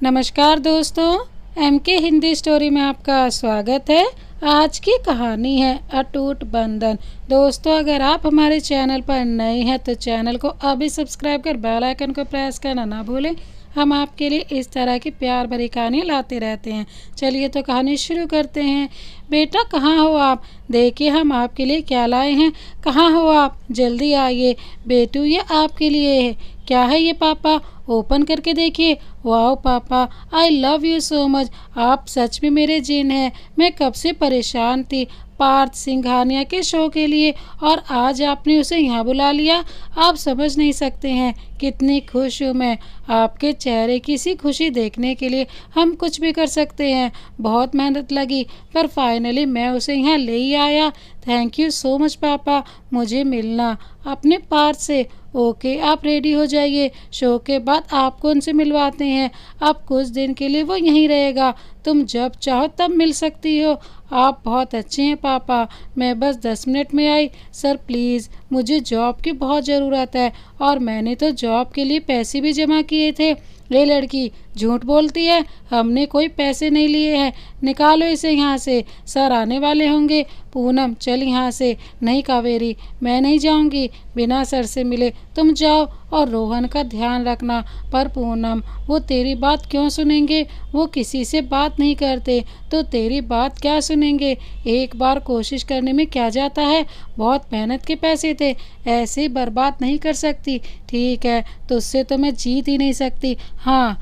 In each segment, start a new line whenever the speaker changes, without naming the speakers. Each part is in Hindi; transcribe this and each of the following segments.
नमस्कार दोस्तों, एमके हिंदी स्टोरी में आपका स्वागत है। आज की कहानी है अटूट बंधन। दोस्तों, अगर आप हमारे चैनल पर नए हैं तो चैनल को अभी सब्सक्राइब कर बेल आइकन को प्रेस करना ना भूलें। हम आपके लिए इस तरह की प्यार भरी कहानी लाते रहते हैं। चलिए तो कहानी शुरू करते हैं। बेटा, कहाँ हो आप? देखिए हम आपके लिए क्या लाए हैं। कहाँ हो आप? जल्दी आइए। बेटू, ये आपके लिए है। क्या है ये पापा? ओपन करके देखिए। वाह पापा, आई लव यू सो मच। आप सच में मेरे जिन हैं। मैं कब से परेशान थी पार्थ सिंघानिया के शो के लिए, और आज आपने उसे यहाँ बुला लिया। आप समझ नहीं सकते हैं कितनी खुश हूँ मैं। आपके चेहरे की सी खुशी देखने के लिए हम कुछ भी कर सकते हैं। बहुत मेहनत लगी पर फाइनली मैं उसे यहाँ ले ही आया। थैंक यू सो मच पापा, मुझे मिलना अपने पार्थ से। ओके, आप रेडी हो जाइए। शो के बाद आपको उनसे मिलवाते हैं। अब कुछ दिन के लिए वो यहीं रहेगा। तुम जब चाहो तब मिल सकती हो। आप बहुत अच्छे हैं पापा। मैं बस 10 मिनट में आई। सर प्लीज़, मुझे जॉब की बहुत ज़रूरत है और मैंने तो जॉब के लिए पैसे भी जमा किए थे। ये लड़की झूठ बोलती है। हमने कोई पैसे नहीं लिए हैं। निकालो इसे यहाँ से। सर आने वाले होंगे। पूनम, चल यहाँ से। नहीं कावेरी, मैं नहीं जाऊँगी बिना सर से मिले। तुम जाओ और रोहन का ध्यान रखना। पर पूनम, वो तेरी बात क्यों सुनेंगे? वो किसी से बात नहीं करते तो तेरी बात क्या सुनेंगे? एक बार कोशिश करने में क्या जाता है? बहुत मेहनत के पैसे थे, ऐसे बर्बाद नहीं कर सकती। ठीक है, तुझसे तो मैं जीत ही नहीं सकती। हाँ,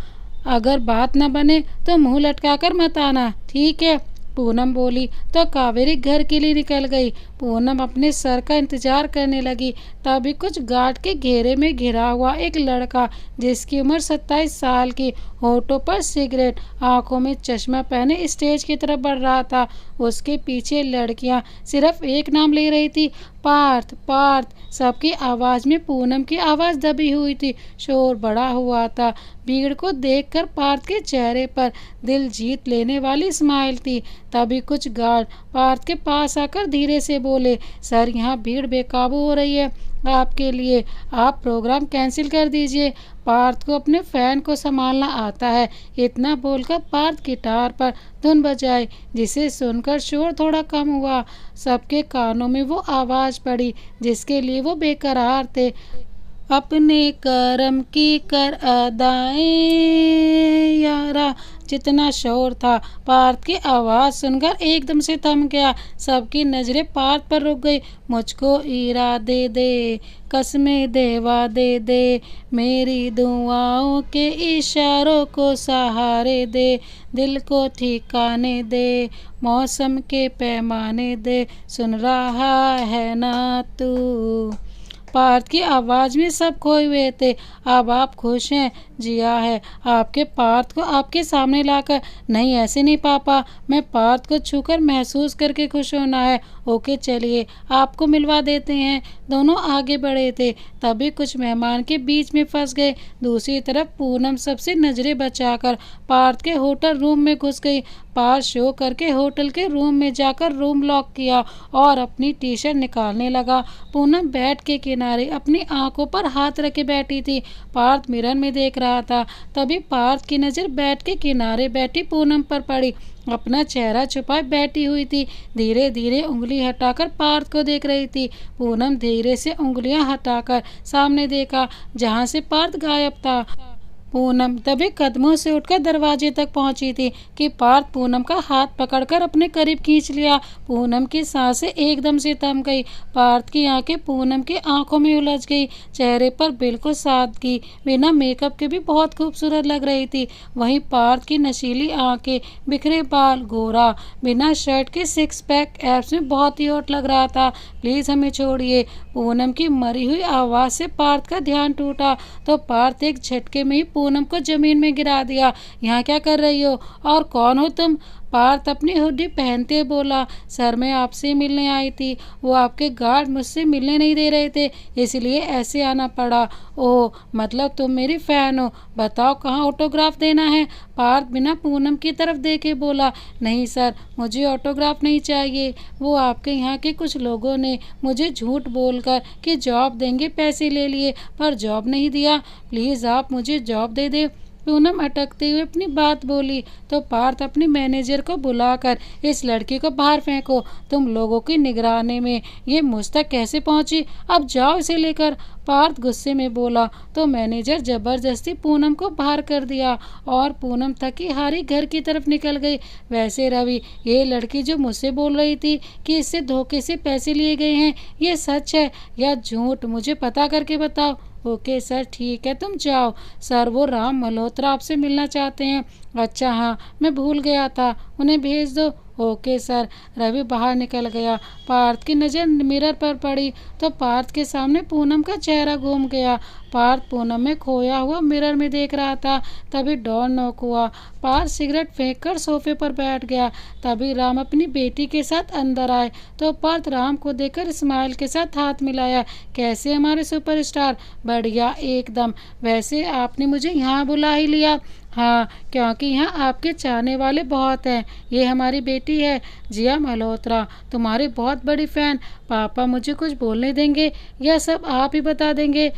अगर बात न बने तो मुंह लटकाकर मत आना, ठीक है? पूनम बोली तो कावेरी घर के लिए निकल गई। पूनम अपने सर का इंतजार करने लगी। तभी कुछ गार्ड के घेरे में घिरा हुआ एक लड़का, जिसकी उम्र 27 साल की, होठों पर सिगरेट, आंखों में चश्मा पहने स्टेज की तरफ बढ़ रहा था। उसके पीछे लड़कियां सिर्फ एक नाम ले रही थी, पार्थ पार्थ। सबकी आवाज़ में पूनम की आवाज़ दबी हुई थी। शोर बड़ा हुआ था। भीड़ को देखकर पार्थ के चेहरे पर दिल जीत लेने वाली स्माइल थी। तभी कुछ गार्ड पार्थ के पास आकर धीरे से बोले, सर यहाँ भीड़ बेकाबू हो रही है आपके लिए। आप प्रोग्राम कैंसिल कर दीजिए। पार्थ को अपने फैन को संभालना आता है। इतना बोलकर पार्थ गिटार पर धुन बजाई, जिसे सुनकर शोर थोड़ा कम हुआ। सबके कानों में वो आवाज़ पड़ी जिसके लिए वो बेकरार थे। अपने करम की कर अदाएं यारा। जितना शोर था, पार्थ की आवाज़ सुनकर एकदम से थम गया। सबकी नज़रें पार्थ पर रुक गई। मुझको इरादे दे, कसमें देवा दे दे, मेरी दुआओं के इशारों को सहारे दे, दिल को ठिकाने दे, मौसम के पैमाने दे, सुन रहा है ना तू। पार्थ की आवाज़ में सब खोए हुए थे। अब आप खुश हैं? जिया है आपके पार्थ को आपके सामने लाकर। नहीं, ऐसे नहीं पापा, मैं पार्थ को छूकर महसूस करके खुश होना है। ओके चलिए, आपको मिलवा देते हैं। दोनों आगे बढ़े थे, तभी कुछ मेहमान के बीच में फंस गए। दूसरी तरफ पूनम सबसे नजरें बचाकर पार्थ के होटल रूम में घुस गई। पार्थ शो करके होटल के रूम में जाकर रूम लॉक किया और अपनी टी शर्ट निकालने लगा। पूनम बेड के किनारे अपनी आंखों पर हाथ रखे बैठी थी। पार्थ मिरर में देख रहा था। तभी पार्थ की नज़र बेड के किनारे बैठी पूनम पर पड़ी। अपना चेहरा छुपाए बैठी हुई थी। धीरे धीरे उंगली हटाकर पार्थ को देख रही थी। पूनम धीरे से उंगलियां हटाकर सामने देखा, जहां से पार्थ गायब था। पूनम तभी कदमों से उठकर दरवाजे तक पहुंची थी कि पार्थ पूनम का हाथ पकड़कर अपने करीब खींच लिया। पूनम की सांसें एकदम से थम गई। पार्थ की आंखें पूनम की आंखों में उलझ गई। चेहरे पर बिल्कुल सादगी, बिना मेकअप के भी बहुत खूबसूरत लग रही थी। वहीं पार्थ की नशीली आंखें, बिखरे बाल, गोरा, बिना शर्ट के सिक्स पैक एब्स में बहुत ही हॉट लग रहा था। प्लीज़ हमें छोड़िए। पूनम की मरी हुई आवाज़ से पार्थ का ध्यान टूटा तो पार्थ एक झटके में ही पूनम को जमीन में गिरा दिया। यहाँ क्या कर रही हो और कौन हो तुम? पार्थ अपनी हुड्डी पहनते बोला, सर मैं आपसे मिलने आई थी। वो आपके गार्ड मुझसे मिलने नहीं दे रहे थे, इसलिए ऐसे आना पड़ा। ओह, मतलब तुम मेरी फ़ैन हो। बताओ कहाँ ऑटोग्राफ देना है? पार्थ बिना पूनम की तरफ देखे बोला, नहीं सर, मुझे ऑटोग्राफ नहीं चाहिए। वो आपके यहाँ के कुछ लोगों ने मुझे झूठ बोलकर कि जॉब देंगे पैसे ले लिए, पर जॉब नहीं दिया। प्लीज़ आप मुझे जॉब दे दे। पूनम अटकते हुए अपनी बात बोली तो पार्थ अपनी मैनेजर को बुलाकर, इस लड़की को बाहर फेंको, तुम लोगों की निगरानी में ये मुझ तक कैसे पहुंची, अब जाओ इसे लेकर। पार्थ गुस्से में बोला तो मैनेजर जबरदस्ती पूनम को बाहर कर दिया और पूनम थकी हारी घर की तरफ निकल गई। वैसे रवि, ये लड़की जो मुझसे बोल रही थी कि इससे धोखे से पैसे लिए गए हैं, ये सच है या झूठ, मुझे पता करके बताओ। ओके सर, ठीक है, तुम जाओ। सर, वो राम मल्होत्रा आपसे मिलना चाहते हैं। अच्छा हाँ, मैं भूल गया था, उन्हें भेज दो। Okay sir. रवि बाहर निकल गया। पार्थ की नज़र मिरर पर पड़ी तो पार्थ के सामने पूनम का चेहरा घूम गया। पार्थ पूनम में खोया हुआ मिरर में देख रहा था। तभी डोर नॉक हुआ। पार्थ सिगरेट फेंककर सोफे पर बैठ गया। तभी राम अपनी बेटी के साथ अंदर आए तो पार्थ राम को देखकर स्माइल के साथ हाथ मिलाया। कैसे हमारे सुपरस्टार? बढ़िया, एकदम। वैसे आपने मुझे यहाँ बुला ही लिया। हाँ, क्योंकि यहाँ आपके चाहने वाले बहुत हैं। ये हमारी बेटी है जिया मल्होत्रा, तुम्हारी बहुत बड़ी फ़ैन। पापा मुझे कुछ बोलने देंगे या सब आप ही बता देंगे?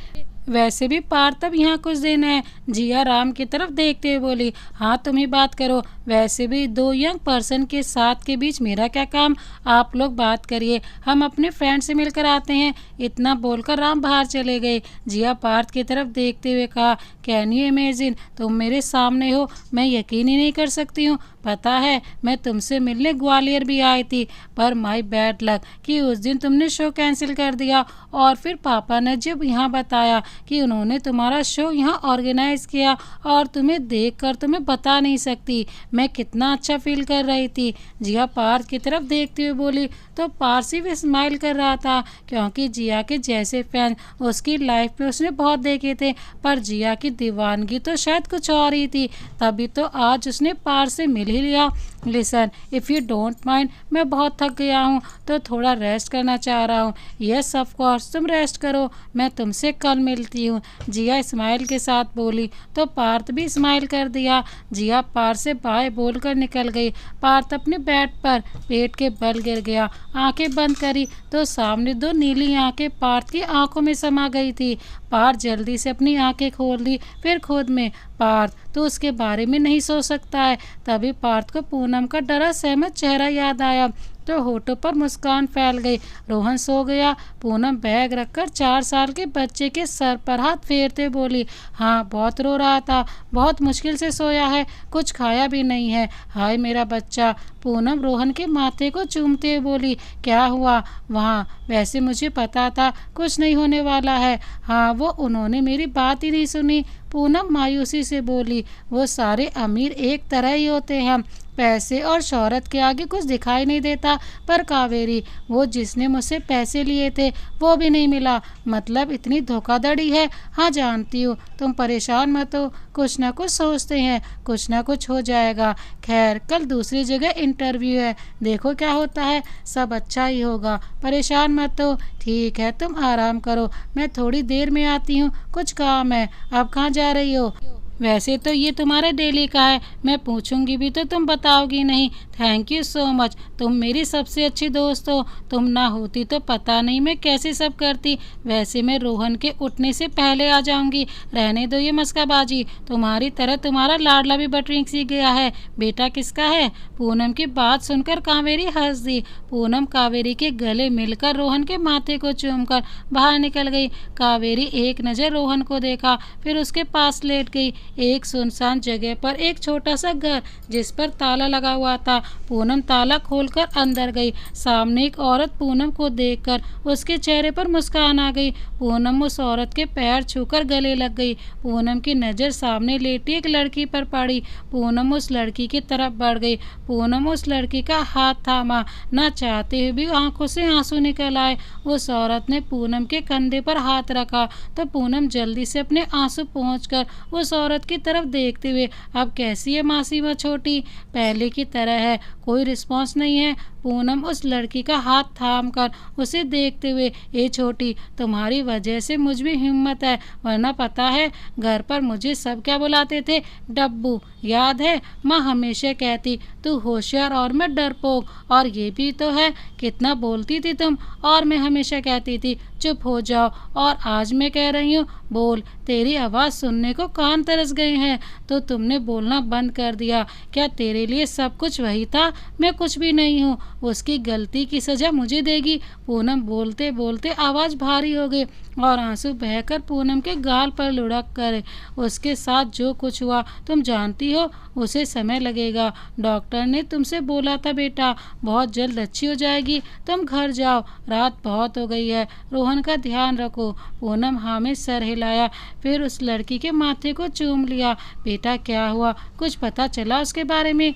वैसे भी पार्थ अब यहाँ कुछ दिन है। जिया राम की तरफ देखते हुए बोली, हाँ तुम ही बात करो। वैसे भी दो यंग पर्सन के साथ के बीच मेरा क्या काम, आप लोग बात करिए, हम अपने फ्रेंड से मिलकर आते हैं। इतना बोलकर राम बाहर चले गए। जिया पार्थ की तरफ देखते हुए कहा, कैन यू इमेजिन, तुम मेरे सामने हो, मैं यकीन ही नहीं कर सकती हूँ। पता है, मैं तुमसे मिलने ग्वालियर भी आई थी, पर माई बैड लक कि उस दिन तुमने शो कैंसिल कर दिया। और फिर पापा ने जब यहाँ बताया कि उन्होंने तुम्हारा शो यहाँ ऑर्गेनाइज किया और तुम्हें देखकर तो मैं बता नहीं सकती मैं कितना अच्छा फील कर रही थी। जिया पार्थ की तरफ देखते हुए बोली तो पार्थ भी स्माइल कर रहा था, क्योंकि जिया के जैसे फैन उसकी लाइफ में उसने बहुत देखे थे, पर जिया की दीवानगी तो शायद कुछ और ही थी। तभी तो आज उसने पार्थ से मिल ही लिया। Listen, if you don't mind, मैं बहुत थक गया हूँ तो थोड़ा रेस्ट करना चाह रहा हूँ। यस ऑफ कोर्स, तुम रेस्ट करो, मैं तुमसे कल मिलती हूँ। जिया स्माइल के साथ बोली तो पार्थ भी स्माइल कर दिया। जिया पार्थ से बाय बोलकर निकल गई। पार्थ अपने बेड पर पेट के बल गिर गया। आंखें बंद करी तो सामने दो नीली आंखें पार्थ की आंखों में समा गई थी। पार्थ जल्दी से अपनी आंखें खोल ली, फिर खुद में। पार्थ तो उसके बारे में नहीं सोच सकता है। तभी पार्थ को पूनम का डरा सहमत चेहरा याद आया तो होठों पर मुस्कान फैल गई। रोहन सो गया। पूनम बैग रखकर 4 साल के बच्चे के सर पर हाथ फेरते बोली, हाँ बहुत रो रहा था, बहुत मुश्किल से सोया है, कुछ खाया भी नहीं है। हाय मेरा बच्चा। पूनम रोहन के माथे को चूमते हुए बोली, क्या हुआ वहाँ? वैसे मुझे पता था कुछ नहीं होने वाला है। हाँ, वो उन्होंने मेरी बात ही नहीं सुनी। पूनम मायूसी से बोली, वो सारे अमीर एक तरह ही होते हैं, पैसे और शोहरत के आगे कुछ दिखाई नहीं देता। पर कावेरी, वो जिसने मुझसे पैसे लिए थे वो भी नहीं मिला, मतलब इतनी धोखाधड़ी है। हाँ जानती हूँ, तुम परेशान मत हो, कुछ ना कुछ सोचते हैं, कुछ ना कुछ हो जाएगा। खैर, कल दूसरी जगह इंटरव्यू है, देखो क्या होता है, सब अच्छा ही होगा, परेशान मत हो। ठीक है, तुम आराम करो, मैं थोड़ी देर में आती हूँ, कुछ काम है। अब कहाँ जा रही हो? वैसे तो ये तुम्हारा डेली का है, मैं पूछूंगी भी तो तुम बताओगी नहीं। थैंक यू सो मच, तुम मेरी सबसे अच्छी दोस्त हो, तुम ना होती तो पता नहीं मैं कैसे सब करती। वैसे मैं रोहन के उठने से पहले आ जाऊंगी। रहने दो ये मस्काबाजी, तुम्हारी तरह तुम्हारा लाडला भी बटरिंग सीख गया है। बेटा किसका है? पूनम की बात सुनकर कावेरी हंस दी। पूनम कावेरी के गले मिलकर रोहन के माथे को चूमकर बाहर निकल गई। कावेरी एक नज़र रोहन को देखा, फिर उसके पास लेट गई। एक सुनसान जगह पर एक छोटा सा घर जिस पर ताला लगा हुआ था। पूनम ताला खोलकर अंदर गई। सामने एक औरत पूनम को देखकर उसके चेहरे पर मुस्कान आ गई। पूनम उस औरत के पैर छूकर गले लग गई। पूनम की नज़र सामने लेटी एक लड़की पर पड़ी। पूनम उस लड़की की तरफ बढ़ गई। पूनम उस लड़की का हाथ थामा, ना चाहते हुए भी आंखों से आंसू निकल आए। उस औरत ने पूनम के कंधे पर हाथ रखा तो पूनम जल्दी से अपने आंसू पोंछकर उस औरत की तरफ देखते हुए, अब कैसी है मासी वह छोटी? पहले की तरह है, कोई रिस्पॉन्स नहीं है। पूनम उस लड़की का हाथ थाम कर उसे देखते हुए, ए छोटी, तुम्हारी वजह से मुझ में हिम्मत है, वरना पता है घर पर मुझे सब क्या बुलाते थे? डब्बू। याद है माँ हमेशा कहती तू होशियार और मैं डरपोक, और ये भी तो है कितना बोलती थी तुम, और मैं हमेशा कहती थी चुप हो जाओ, और आज मैं कह रही हूँ बोल। तेरी आवाज़ सुनने को कान तरस फंस गए हैं तो तुमने बोलना बंद कर दिया। क्या तेरे लिए सब कुछ वही था? मैं कुछ भी नहीं हूँ। उसकी गलती की सजा मुझे देगी। पूनम बोलते बोलते आवाज़ भारी हो गई और आंसू बहकर पूनम के गाल पर लुढ़क कर। उसके साथ जो कुछ हुआ तुम जानती हो, उसे समय लगेगा। डॉक्टर ने तुमसे बोला था बेटा, बहुत जल्द अच्छी हो जाएगी। तुम घर जाओ, रात बहुत हो गई है। रोहन का ध्यान रखो। पूनम हाँ में सर हिलाया, फिर उस लड़की के माथे को चूम लिया। बेटा क्या हुआ? कुछ पता चला उसके बारे में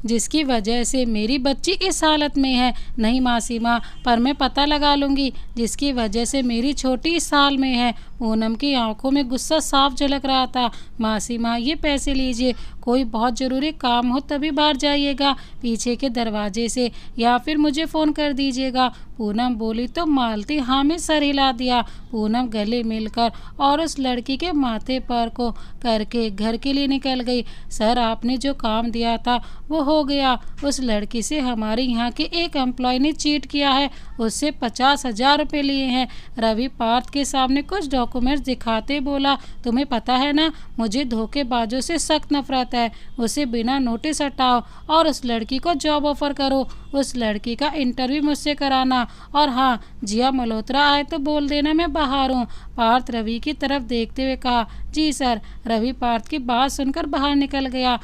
जिसकी वजह से मेरी बच्ची इस हालत में है? नहीं मासी माँ, पर मैं पता लगा लूँगी। जिसकी वजह से मेरी छोटी इस हाल में है। पूनम की आंखों में गुस्सा साफ झलक रहा था। मासी माँ, ये पैसे लीजिए। कोई बहुत ज़रूरी काम हो तभी बाहर जाइएगा, पीछे के दरवाजे से, या फिर मुझे फ़ोन कर दीजिएगा। पूनम बोली तो मालती हाँ में सर हिला दिया। पूनम गले मिलकर और उस लड़की के माथे पर को करके घर के लिए निकल गई। सर, आपने जो काम दिया था वो हो गया। उस लड़की से हमारे यहाँ के एक एम्प्लॉय ने चीट किया है। उससे 50,000 रुपये लिए हैं। रवि पार्थ के सामने कुछ डॉक्यूमेंट्स दिखाते बोला, तुम्हें पता है ना, मुझे धोखेबाजों से सख्त नफरत है। उसे बिना नोटिस हटाओ और उस लड़की को जॉब ऑफर करो। उस लड़की का इंटरव्यू मुझसे कराना। और हाँ, जिया मल्होत्रा आए तो बोल देना मैं बाहर हूँ। पार्थ रवि की तरफ देखते हुए कहा, जी सर। रवि पार्थ की बात सुनकर बाहर निकल गया।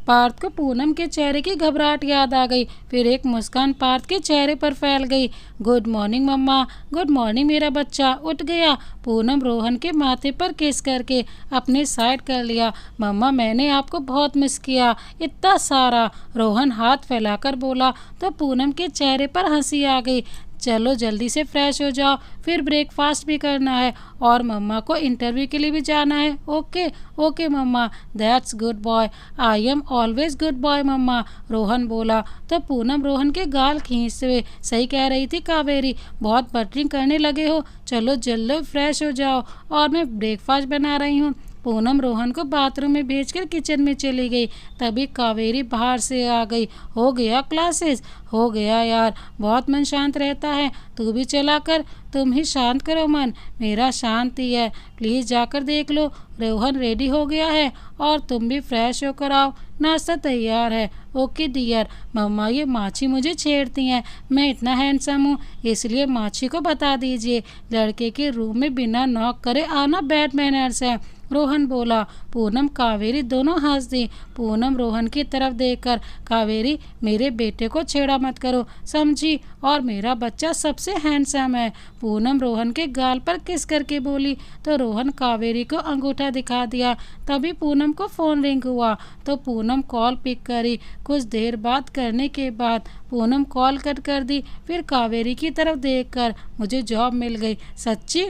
पार्थ को पूनम के चेहरे की घबराहट याद आ गई। फिर एक मुस्कान पार्थ के चेहरे पर फैल गई। गुड मॉर्निंग मम्मा। गुड मॉर्निंग मेरा बच्चा। उठ गया। पूनम रोहन के माथे पर किस करके अपने साइड कर लिया। मम्मा, मैंने आपको बहुत मिस किया, इतना सारा। रोहन हाथ फैलाकर बोला तो पूनम के चेहरे पर हंसी आ गई। चलो जल्दी से फ्रेश हो जाओ, फिर ब्रेकफास्ट भी करना है और मम्मा को इंटरव्यू के लिए भी जाना है। Okay okay mama, that's good boy. I am always good boy mama, Rohan बोला तो पूनम रोहन के गाल खींचते हुए, सही कह रही थी कावेरी, बहुत बटरिंग करने लगे हो। चलो जल्दी फ्रेश हो जाओ और मैं ब्रेकफास्ट बना रही हूँ। पूनम रोहन को बाथरूम में भेजकर किचन में चली गई। तभी कावेरी बाहर से आ गई। हो गया क्लासेस? हो गया यार, बहुत मन शांत रहता है। तू भी चला कर। तुम ही शांत करो मन, मेरा शांत ही है। प्लीज़ जाकर देख लो, रोहन रेडी हो गया है और तुम भी फ्रेश होकर आओ। नाश्ता तैयार है। Okay dear. मम्मा, ये माछी मुझे छेड़ती हैं। मैं इतना हैंडसम हूँ, इसलिए माछी को बता दीजिए लड़के के रूम में बिना नॉक करे आना बैड मैनर्स है, रोहन बोला। पूनम कावेरी दोनों हंस दी। पूनम रोहन की तरफ देखकर, कावेरी, मेरे बेटे को छेड़ा मत करो, समझी? और मेरा बच्चा सबसे हैंडसम है। पूनम रोहन के गाल पर किस करके बोली तो रोहन कावेरी को अंगूठा दिखा दिया। तभी पूनम को फ़ोन रिंग हुआ तो पूनम कॉल पिक करी। कुछ देर बात करने के बाद पूनम कॉल कट कर दी। फिर कावेरी की तरफ देखकर, मुझे जॉब मिल गई। सच्ची?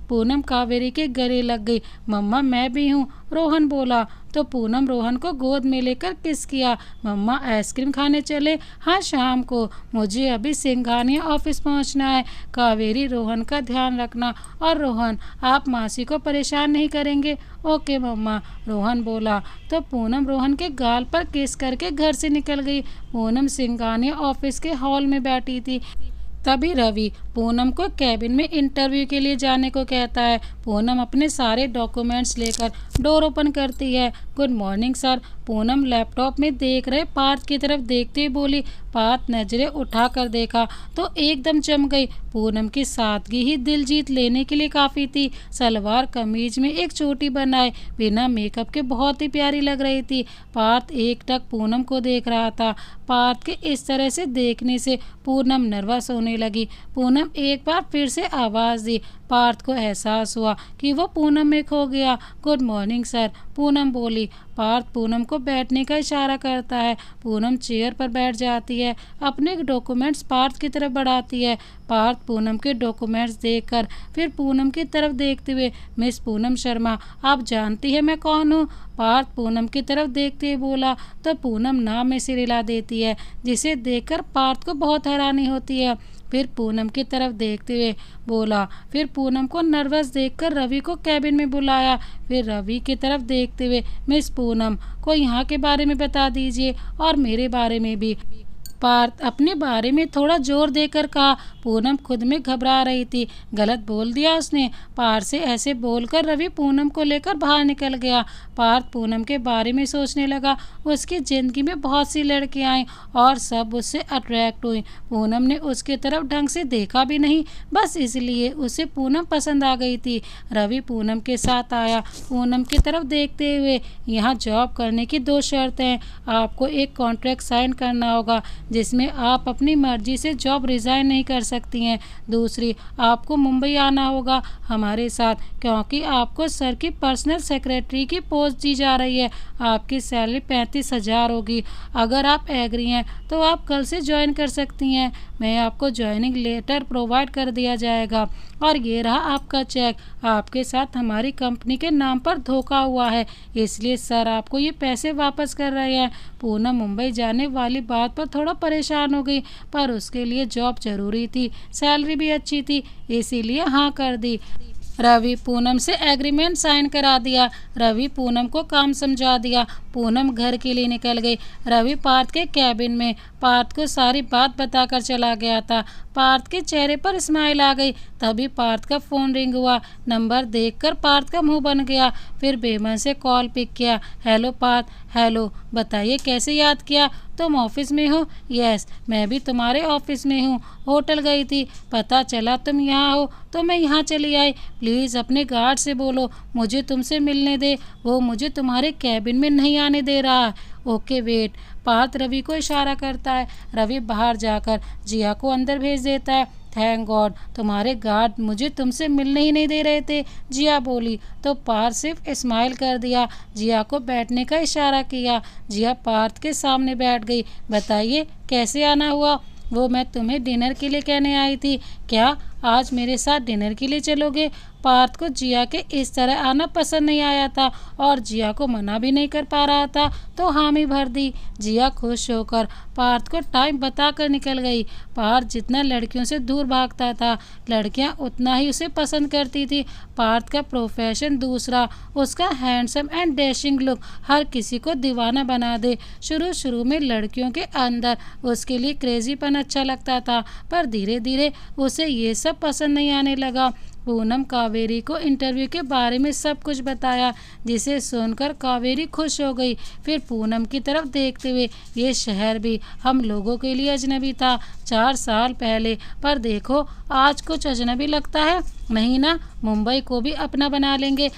पूनम कावेरी के गले लग गई। मम्मा, मैं भी हूँ, रोहन बोला तो पूनम रोहन को गोद में लेकर किस किया। मम्मा, आइसक्रीम खाने चले? हाँ, शाम को। मुझे अभी सिंघानिया ऑफिस पहुँचना है। कावेरी, रोहन का ध्यान रखना। और रोहन, आप मासी को परेशान नहीं करेंगे? ओके मम्मा, रोहन बोला तो पूनम रोहन के गाल पर किस करके घर से निकल गई। पूनम सिंघानिया ऑफिस के हॉल में बैठी थी। तभी रवि पूनम को कैबिन में इंटरव्यू के लिए जाने को कहता है। पूनम अपने सारे डॉक्यूमेंट्स लेकर डोर ओपन करती है। Good morning sir. Poonam laptop में देख रहे पार्थ की तरफ देखते हुए बोली। पार्थ नजरें उठाकर देखा तो एकदम जम गई। पूनम की सादगी ही दिल जीत लेने के लिए काफ़ी थी। सलवार कमीज में एक चोटी बनाए बिना मेकअप के बहुत ही प्यारी लग रही थी। पार्थ एकटक पूनम को देख रहा था। पार्थ के इस तरह से देखने से पूनम नर्वस होने लगी। पूनम एक बार फिर से आवाज़ दी। पार्थ को एहसास हुआ कि वो पूनम में खो गया। गुड मॉर्निंग सर, पूनम बोली। पार्थ पूनम को बैठने का इशारा करता है। पूनम चेयर पर बैठ जाती है, अपने डॉक्यूमेंट्स पार्थ की तरफ बढ़ाती है। पार्थ पूनम के डॉक्यूमेंट्स देखकर फिर पूनम की तरफ देखते हुए, मिस पूनम शर्मा, आप जानती है मैं कौन हूँ? पार्थ पूनम की तरफ देखते हुए बोला तो पूनम नाम में सिर हिला देती है, जिसे देखकर पार्थ को बहुत हैरानी होती है। फिर पूनम की तरफ देखते हुए बोला। फिर पूनम को नर्वस देखकर रवि को कैबिन में बुलाया। फिर रवि की तरफ देखते हुए, मिस पूनम को यहाँ के बारे में बता दीजिए और मेरे बारे में भी। पार्थ अपने बारे में थोड़ा जोर देकर कहा। पूनम खुद में घबरा रही थी। गलत बोल दिया उसने। पार्थ से ऐसे बोलकर रवि पूनम को लेकर बाहर निकल गया। पार्थ पूनम के बारे में सोचने लगा। उसकी ज़िंदगी में बहुत सी लड़कियां आई और सब उससे अट्रैक्ट हुई। पूनम ने उसकी तरफ ढंग से देखा भी नहीं, बस इसलिए उसे पूनम पसंद आ गई थी। रवि पूनम के साथ आया, पूनम की तरफ देखते हुए। यहाँ जॉब करने की 2 शर्तें हैं। आपको एक कॉन्ट्रैक्ट साइन करना होगा जिसमें आप अपनी मर्जी से जॉब रिज़ाइन नहीं कर सकती हैं। दूसरी, आपको मुंबई आना होगा हमारे साथ, क्योंकि आपको सर की पर्सनल सेक्रेटरी की पोस्ट दी जा रही है। आपकी सैलरी 35,000 होगी। अगर आप एग्री हैं तो आप कल से ज्वाइन कर सकती हैं। मैं आपको ज्वाइनिंग लेटर प्रोवाइड कर दिया जाएगा। और ये रहा आपका चेक। आपके साथ हमारी कंपनी के नाम पर धोखा हुआ है, इसलिए सर आपको ये पैसे वापस कर रहे हैं। पूनम मुंबई जाने वाली बात पर थोड़ा परेशान हो गई, पर उसके लिए जॉब ज़रूरी थी, सैलरी भी अच्छी थी, इसीलिए हाँ कर दी। रवि पूनम से एग्रीमेंट साइन करा दिया। रवि पूनम को काम समझा दिया। पूनम घर के लिए निकल गई। रवि पार्थ के कैबिन में पार्थ को सारी बात बताकर चला गया था। पार्थ के चेहरे पर स्माइल आ गई। तभी पार्थ का फ़ोन रिंग हुआ। नंबर देखकर पार्थ का मुंह बन गया। फिर बेमन से कॉल पिक किया। हेलो पार्थ। हेलो, बताइए कैसे याद किया? तुम ऑफिस में हो? यस, मैं भी तुम्हारे ऑफिस में हूँ। होटल गई थी, पता चला तुम यहाँ हो तो मैं यहाँ चली आई। प्लीज़ अपने गार्ड से बोलो मुझे तुमसे मिलने दे, वो मुझे तुम्हारे कैबिन में नहीं आने दे रहा। Okay wait. पार्थ रवि को इशारा करता है। रवि बाहर जाकर जिया को अंदर भेज देता है। थैंक गॉड, तुम्हारे गार्ड मुझे तुमसे मिलने ही नहीं दे रहे थे, जिया बोली। तो पार्थ सिर्फ स्माइल कर दिया। जिया को बैठने का इशारा किया। जिया पार्थ के सामने बैठ गई। बताइए कैसे आना हुआ? वो मैं तुम्हें डिनर के लिए कहने आई थी। क्या आज मेरे साथ डिनर के लिए चलोगे? पार्थ को जिया के इस तरह आना पसंद नहीं आया था और जिया को मना भी नहीं कर पा रहा था, तो हामी भर दी। जिया खुश होकर पार्थ को टाइम बताकर निकल गई। पार्थ जितना लड़कियों से दूर भागता था, लड़कियां उतना ही उसे पसंद करती थी। पार्थ का प्रोफेशन दूसरा, उसका हैंडसम एंड डैशिंग लुक हर किसी को दीवाना बना दे। शुरू शुरू में लड़कियों के अंदर उसके लिए क्रेजीपन अच्छा लगता था, पर धीरे धीरे उसे ये सब पसंद नहीं आने लगा। पूनम कावेरी को इंटरव्यू के बारे में सब कुछ बताया, जिसे सुनकर कावेरी खुश हो गई। फिर पूनम की तरफ देखते हुए, ये शहर भी हम लोगों के लिए अजनबी था 4 साल पहले, पर देखो आज कुछ अजनबी लगता है नहीं ना? मुंबई को भी अपना बना लेंगे।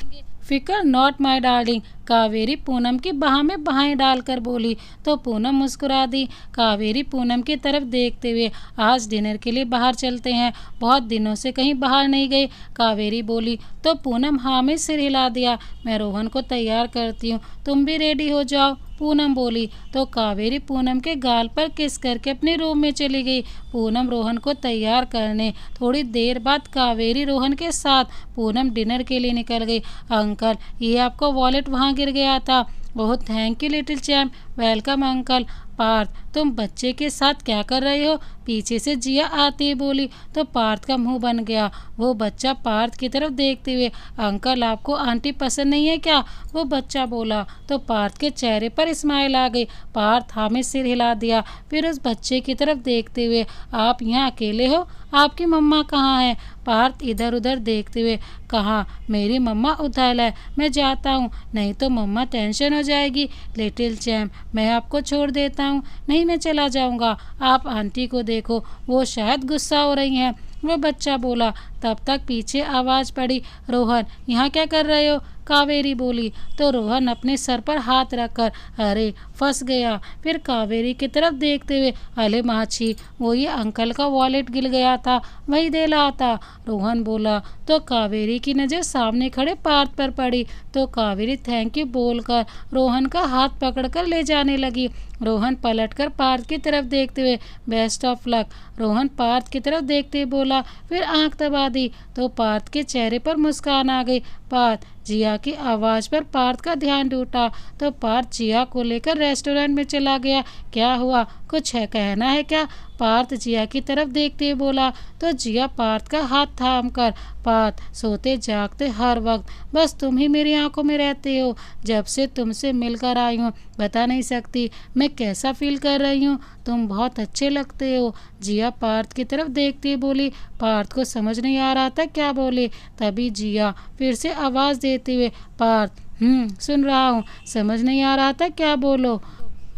फिकर not my darling. Kaveri Poonam की बाह में बाहें डालकर बोली। तो पूनम मुस्कुरा दी। कावेरी पूनम की तरफ देखते हुए, आज डिनर के लिए बाहर चलते हैं, बहुत दिनों से कहीं बाहर नहीं गई, कावेरी बोली। तो पूनम हाँ में सिर हिला दिया। मैं रोहन को तैयार करती हूँ, तुम भी रेडी हो जाओ, पूनम बोली। तो कावेरी पूनम के गाल पर किस करके अपने रूम में चली गई। पूनम रोहन को तैयार करने। थोड़ी देर बाद कावेरी रोहन के साथ पूनम डिनर के लिए निकल गई। अंकल, ये आपका वॉलेट वहाँ गिर गया था। Oh thank you little champ. Welcome uncle. Parth, तुम बच्चे के साथ क्या कर रहे हो? पीछे से जिया आती बोली। तो पार्थ का मुंह बन गया। वो बच्चा पार्थ की तरफ देखते हुए, अंकल आपको आंटी पसंद नहीं है क्या? वो बच्चा बोला। तो पार्थ के चेहरे पर स्माइल आ गई। पार्थ हाँ में सिर हिला दिया। फिर उस बच्चे की तरफ देखते हुए, आप यहाँ अकेले हो? आपकी मम्मा कहाँ है? पार्थ इधर उधर देखते हुए, कहा मेरी मम्मा उधर है, मैं जाता हूँ, नहीं तो मम्मा टेंशन हो जाएगी। लिटिल चैम्प, मैं आपको छोड़ देता हूँ। नहीं, मैं चला जाऊँगा। आप आंटी को देखो, वो शायद गुस्सा हो रही हैं, वो बच्चा बोला। तब तक पीछे आवाज़ पड़ी, रोहन यहाँ क्या कर रहे हो? कावेरी बोली। तो रोहन अपने सर पर हाथ रखकर, अरे फंस गया। फिर कावेरी की तरफ देखते हुए, अले माछी, वो ये अंकल का वॉलेट गिर गया था, वही दे रहा था, रोहन बोला। तो कावेरी की नज़र सामने खड़े पार्थ पर पड़ी। तो कावेरी थैंक यू बोलकर रोहन का हाथ पकड़कर ले जाने लगी। रोहन पलटकर पार्थ की तरफ देखते हुए, best of luck, Rohan Parth की तरफ देखते हुए बोला। फिर आंख दबा दी। तो पार्थ के चेहरे पर मुस्कान आ गई। पार्थ, जिया की आवाज़ पर पार्थ का ध्यान टूटा। तो पार्थ जिया को लेकर रेस्टोरेंट में चला गया। क्या हुआ? कुछ है कहना है क्या? पार्थ जिया की तरफ देखते हुए बोला। तो जिया पार्थ का हाथ थाम कर, पार्थ सोते जागते हर वक्त बस तुम ही मेरी आंखों में रहते हो। जब से तुमसे मिलकर आई हूँ बता नहीं सकती मैं कैसा फील कर रही हूँ। तुम बहुत अच्छे लगते हो। जिया पार्थ की तरफ देखती हुई बोली। पार्थ को समझ नहीं आ रहा था क्या बोले। तभी जिया फिर से आवाज़ देते हुए, पार्थ सुन रहा हूँ। समझ नहीं आ रहा था क्या बोलो।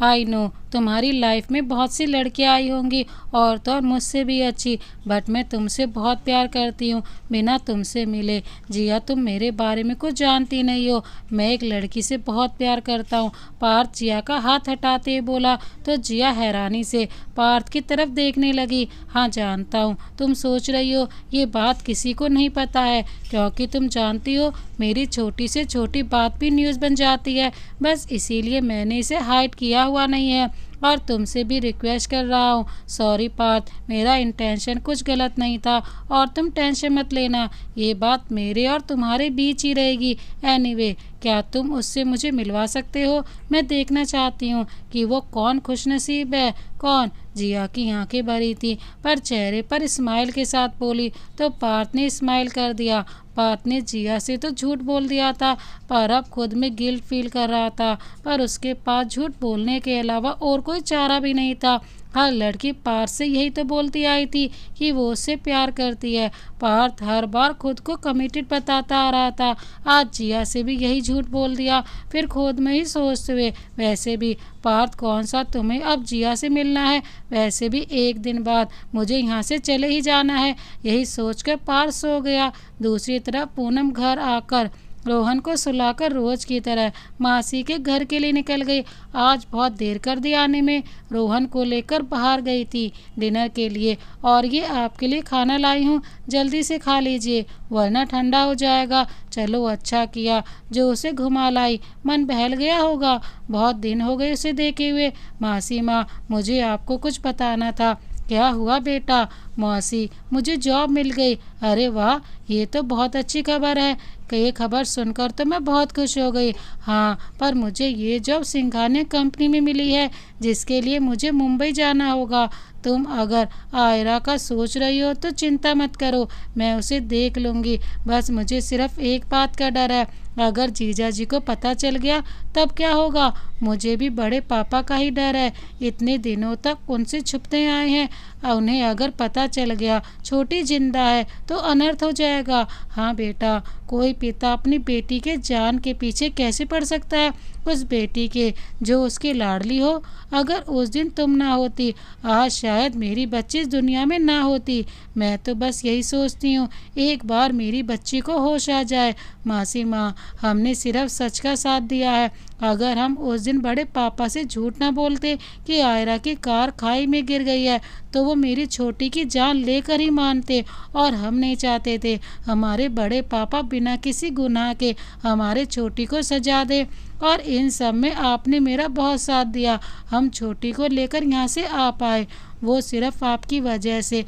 आई नो तुम्हारी लाइफ में बहुत सी लड़कियां आई होंगी और तो और मुझसे भी अच्छी, बट मैं तुमसे बहुत प्यार करती हूँ बिना तुमसे मिले। जिया तुम मेरे बारे में कुछ जानती नहीं हो। मैं एक लड़की से बहुत प्यार करता हूँ। पार्थ जिया का हाथ हटाते हुए बोला। तो जिया हैरानी से पार्थ की तरफ देखने लगी। हाँ जानता हूँ तुम सोच रही हो ये बात किसी को नहीं पता है, क्योंकि तुम जानती हो मेरी छोटी से छोटी बात भी न्यूज़ बन जाती है। बस इसीलिए मैंने इसे हाइड किया हुआ नहीं है और तुमसे भी रिक्वेस्ट कर रहा हूँ। सॉरी पार्थ, मेरा इंटेंशन कुछ गलत नहीं था और तुम टेंशन मत लेना, ये बात मेरे और तुम्हारे बीच ही रहेगी। एनीवे, क्या तुम उससे मुझे मिलवा सकते हो? मैं देखना चाहती हूँ कि वो कौन खुशनसीब है। कौन? जिया की आंखें भरी थी पर चेहरे पर स्माइल के साथ बोली। तो पार्थ ने स्माइल कर दिया। पार्थ ने जिया से तो झूठ बोल दिया था पर अब खुद में गिल्ट फील कर रहा था, पर उसके पास झूठ बोलने के अलावा और कोई चारा भी नहीं था। हर लड़की पार्थ से यही तो बोलती आई थी कि वो उससे प्यार करती है। पार्थ हर बार खुद को कमिटेड बताता आ रहा था। आज जिया से भी यही झूठ बोल दिया। फिर खुद में ही सोचते हुए, वैसे भी पार्थ कौन सा तुम्हें अब जिया से मिलना है, वैसे भी एक दिन बाद मुझे यहाँ से चले ही जाना है। यही सोचकर पार्थ सो गया। दूसरी तरफ पूनम घर आकर रोहन को सुलाकर रोज की तरह मासी के घर के लिए निकल गई। आज बहुत देर कर दी आने में। रोहन को लेकर बाहर गई थी डिनर के लिए, और ये आपके लिए खाना लाई हूँ, जल्दी से खा लीजिए वरना ठंडा हो जाएगा। चलो अच्छा किया जो उसे घुमा लाई, मन बहल गया होगा, बहुत दिन हो गए उसे देखे हुए। मासी माँ, मुझे आपको कुछ बताना था। क्या हुआ बेटा? मौसी, मुझे जॉब मिल गई। अरे वाह, ये तो बहुत अच्छी खबर है। ये खबर सुनकर तो मैं बहुत खुश हो गई। हाँ, पर मुझे ये जॉब सिंघानिया कंपनी में मिली है, जिसके लिए मुझे मुंबई जाना होगा। तुम अगर आयरा का सोच रही हो तो चिंता मत करो, मैं उसे देख लूँगी। बस मुझे सिर्फ एक बात का डर है, अगर जीजा जी को पता चल गया तब क्या होगा? मुझे भी बड़े पापा का ही डर है। इतने दिनों तक उनसे छुपते आए हैं, उन्हें अगर पता चल गया छोटी जिंदा है तो अनर्थ हो जाएगा। हाँ बेटा, कोई पिता अपनी बेटी के जान के पीछे कैसे पड़ सकता है, उस बेटी के जो उसकी लाडली हो। अगर उस दिन तुम ना होती, आज शायद मेरी बच्ची इस दुनिया में ना होती। मैं तो बस यही सोचती हूँ एक बार मेरी बच्ची को होश आ जाए। मासी माँ, हमने सिर्फ सच का साथ दिया है। अगर हम उस दिन बड़े पापा से झूठ ना बोलते कि आयरा की कार खाई में गिर गई है, तो वो मेरी छोटी की जान लेकर ही मानते, और हम नहीं चाहते थे हमारे बड़े पापा बिना किसी गुनाह के हमारे छोटी को सजा दे। और इन सब में आपने मेरा बहुत साथ दिया। हम छोटी को लेकर यहाँ से आ पाए, वो सिर्फ आपकी वजह से।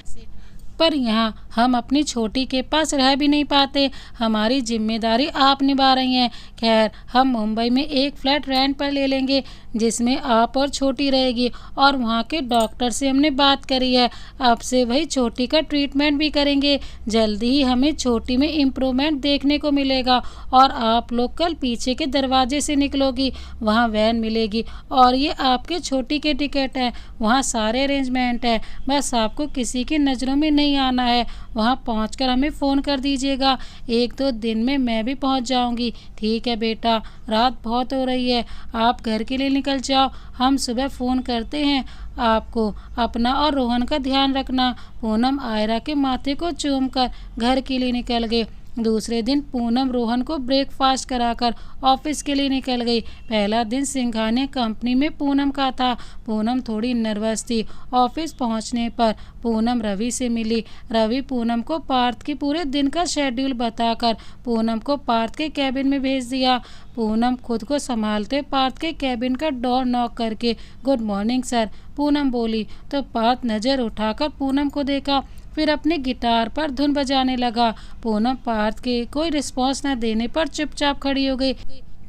पर यहाँ हम अपनी छोटी के पास रह भी नहीं पाते। हमारी जिम्मेदारी आप निभा रही हैं। खैर, हम मुंबई में एक फ्लैट रेंट पर ले लेंगे जिसमें आप और छोटी रहेगी, और वहाँ के डॉक्टर से हमने बात करी है। अब से वही छोटी का ट्रीटमेंट भी करेंगे। जल्दी ही हमें छोटी में इम्प्रूवमेंट देखने को मिलेगा, और आप लोग कल पीछे के दरवाजे से निकलोगी, वहाँ वैन मिलेगी, और ये आपके छोटी के टिकट हैं। वहाँ सारे अरेंजमेंट है, बस आपको किसी की नज़रों में नहीं आना है। वहाँ पहुँचकर हमें फ़ोन कर दीजिएगा, 1-2 दिन में मैं भी पहुँच जाऊँगी। ठीक है बेटा, रात बहुत हो रही है, आप घर के लिए निकल जाओ, हम सुबह फ़ोन करते हैं आपको। अपना और रोहन का ध्यान रखना। पूनम आयरा के माथे को चूमकर घर के लिए निकल गए। दूसरे दिन पूनम रोहन को ब्रेकफास्ट कराकर ऑफिस के लिए निकल गई। पहला दिन सिंघानिया कंपनी में पूनम का था। पूनम थोड़ी नर्वस थी। ऑफिस पहुंचने पर पूनम रवि से मिली। रवि पूनम को पार्थ के पूरे दिन का शेड्यूल बताकर पूनम को पार्थ के कैबिन में भेज दिया। पूनम खुद को संभालते पार्थ के कैबिन का डोर नॉक करके गुड मॉर्निंग सर, पूनम बोली। तो पार्थ नज़र उठाकर पूनम को देखा, फिर अपने गिटार पर धुन बजाने लगा। पूनम पार्थ के कोई रिस्पॉन्स न देने पर चुपचाप खड़ी हो गई।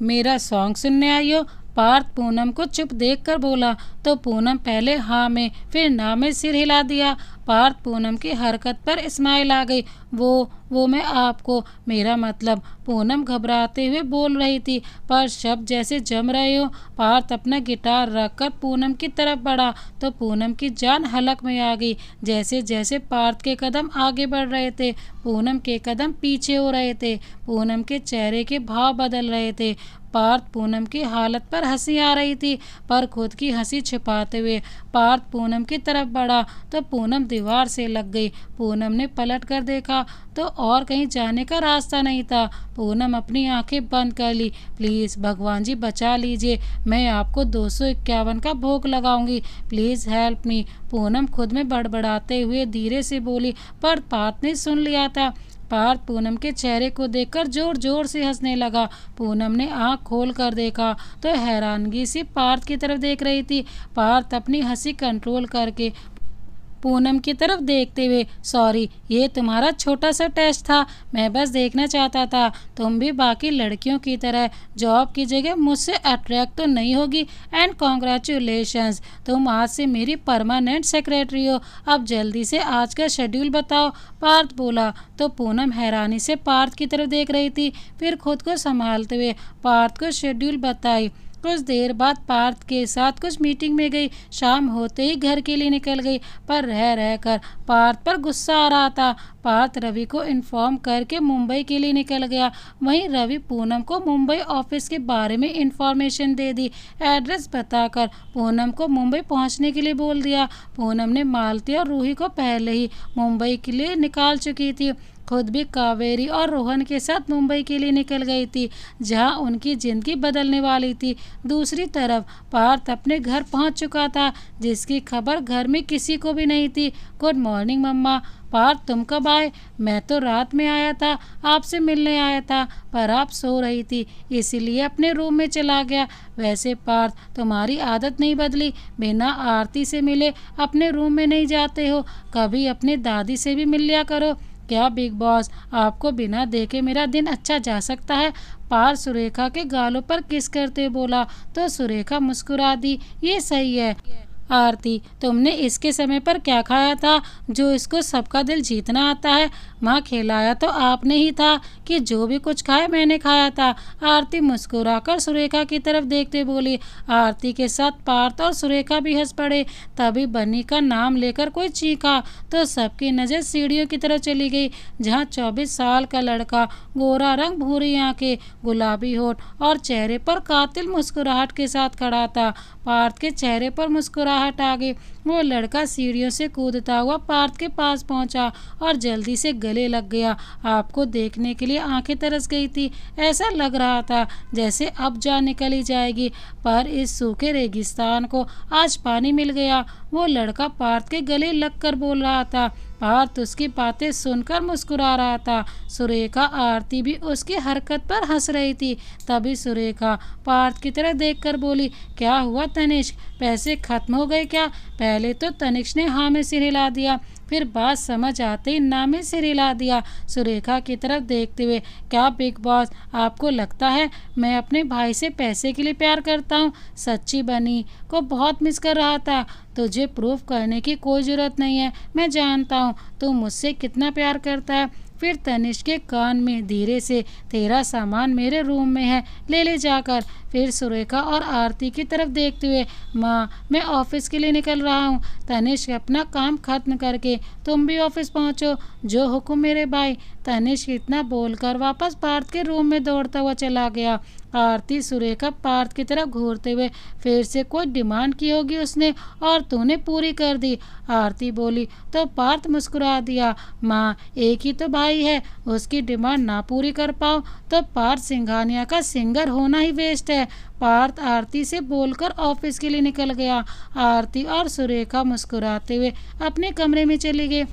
मेरा सॉन्ग सुनने आई हो? पार्थ पूनम को चुप देखकर बोला तो पूनम पहले हाँ में फिर ना में सिर हिला दिया। पार्थ पूनम की हरकत पर स्माइल आ गई। वो मैं आपको, मेरा मतलब, पूनम घबराते हुए बोल रही थी पर शब्द जैसे जम रहे हो। पार्थ अपना गिटार रखकर पूनम की तरफ बढ़ा तो पूनम की जान हलक में आ गई। जैसे जैसे पार्थ के कदम आगे बढ़ रहे थे पूनम के कदम पीछे हो रहे थे। पूनम के चेहरे के भाव बदल रहे थे। पार्थ पूनम की हालत पर हंसी आ रही थी पर खुद की हंसी छिपाते हुए पार्थ पूनम की तरफ बढ़ा तो पूनम दीवार से लग गई। पूनम ने पलट कर देखा तो और कहीं जाने का रास्ता नहीं था। पूनम अपनी आंखें बंद कर ली। प्लीज़ भगवान जी बचा लीजिए, मैं आपको 251 का भोग लगाऊंगी, प्लीज़ हेल्प मी। पूनम खुद में बड़बड़ाते हुए धीरे से बोली पर पार्थ ने सुन लिया था। पार्थ पूनम के चेहरे को देखकर जोर जोर से हंसने लगा। पूनम ने आंख खोल कर देखा तो हैरानगी से पार्थ की तरफ देख रही थी। पार्थ अपनी हंसी कंट्रोल करके पूनम की तरफ देखते हुए, सॉरी, ये तुम्हारा छोटा सा टेस्ट था, मैं बस देखना चाहता था तुम भी बाकी लड़कियों की तरह जॉब की जगह मुझसे अट्रैक्ट तो नहीं होगी। एंड कॉन्ग्रेचुलेशंस, तुम आज से मेरी परमानेंट सेक्रेटरी हो। अब जल्दी से आज का शेड्यूल बताओ, पार्थ बोला तो पूनम हैरानी से पार्थ की तरफ देख रही थी, फिर खुद को संभालते हुए पार्थ को शेड्यूल बताई। कुछ देर बाद पार्थ के साथ कुछ मीटिंग में गई। शाम होते ही घर के लिए निकल गई पर रह रहकर पार्थ पर गुस्सा आ रहा था। पार्थ रवि को इन्फॉर्म करके मुंबई के लिए निकल गया। वहीं रवि पूनम को मुंबई ऑफिस के बारे में इंफॉर्मेशन दे दी। एड्रेस बताकर पूनम को मुंबई पहुंचने के लिए बोल दिया। पूनम ने मालती और रूही को पहले ही मुंबई के लिए निकाल चुकी थी। खुद भी कावेरी और रोहन के साथ मुंबई के लिए निकल गई थी जहां उनकी जिंदगी बदलने वाली थी। दूसरी तरफ पार्थ अपने घर पहुंच चुका था जिसकी खबर घर में किसी को भी नहीं थी। गुड मॉर्निंग मम्मा। पार्थ तुम कब आए? मैं तो रात में आया था, आपसे मिलने आया था पर आप सो रही थी इसीलिए अपने रूम में चला गया। वैसे पार्थ तुम्हारी आदत नहीं बदली, बिना आरती से मिले अपने रूम में नहीं जाते हो, कभी अपने दादी से भी मिल लिया करो। क्या बिग बॉस, आपको बिना देखे मेरा दिन अच्छा जा सकता है? पार्थ सुरेखा के गालों पर किस करते बोला तो सुरेखा मुस्कुरा दी। ये सही है। आरती, तुमने इसके समय पर क्या खाया था जो इसको सबका दिल जीतना आता है? माँ खिलाया तो आपने ही था कि जो भी कुछ खाए मैंने खाया था। आरती मुस्कुराकर सुरेखा की तरफ देखते बोली। आरती के साथ पार्थ और सुरेखा भी हंस पड़े। तभी बन्नी का नाम लेकर कोई चीखा तो सबकी नज़र सीढ़ियों की तरफ चली गई जहाँ 24 साल का लड़का, गोरा रंग, भूरी आंखें, गुलाबी होठ और चेहरे पर कातिल मुस्कुराहट के साथ खड़ा था। पार्थ के चेहरे पर मुस्कुराहट आ गई। वो लड़का सीढ़ियों से कूदता हुआ पार्थ के पास पहुंचा और जल्दी से गले लग गया। आपको देखने के लिए आंखें तरस गई थी। ऐसा लग रहा था जैसे अब जान निकली जाएगी पर इस सूखे रेगिस्तान को आज पानी मिल गया। वो लड़का पार्थ के गले लगकर बोल रहा था। पार्थ उसकी बातें सुनकर मुस्कुरा रहा था। सुरेखा, आरती भी उसकी हरकत पर हंस रही थी। तभी सुरेखा पार्थ की तरफ देखकर बोली, क्या हुआ तनिष्क, पैसे खत्म हो गए क्या? पहले तो तनिष्क ने हाँ में सिर हिला दिया, फिर बात समझ आते ही ना में सिर हिला दिया। सुरेखा की तरफ देखते हुए, क्या बिग बॉस, आपको लगता है मैं अपने भाई से पैसे के लिए प्यार करता हूँ? सच्ची बनी को बहुत मिस कर रहा था। तुझे प्रूफ करने की कोई ज़रूरत नहीं है, मैं जानता हूँ तू मुझसे कितना प्यार करता है। फिर तनिष्क के कान में धीरे से, तेरा सामान मेरे रूम में है, ले ले जाकर। फिर सुरेखा और आरती की तरफ देखते हुए, माँ मैं ऑफिस के लिए निकल रहा हूँ, तनिष्क अपना काम खत्म करके तुम भी ऑफिस पहुँचो, जो हुक्म मेरे भाई। तनिष्क इतना बोलकर वापस पार्थ के रूम में दौड़ता हुआ चला गया। आरती सुरेखा पार्थ की तरफ घूरते हुए, फिर से कोई डिमांड की होगी उसने और तूने पूरी कर दी। आरती बोली तो पार्थ मुस्कुरा दिया। माँ एक ही तो भाई है, उसकी डिमांड ना पूरी कर पाओ तो पार्थ सिंघानिया का सिंगर होना ही वेस्ट है। पार्थ आरती से बोलकर ऑफिस के लिए निकल गया। आरती और सुरेखा मुस्कुराते हुए अपने कमरे में चली गई।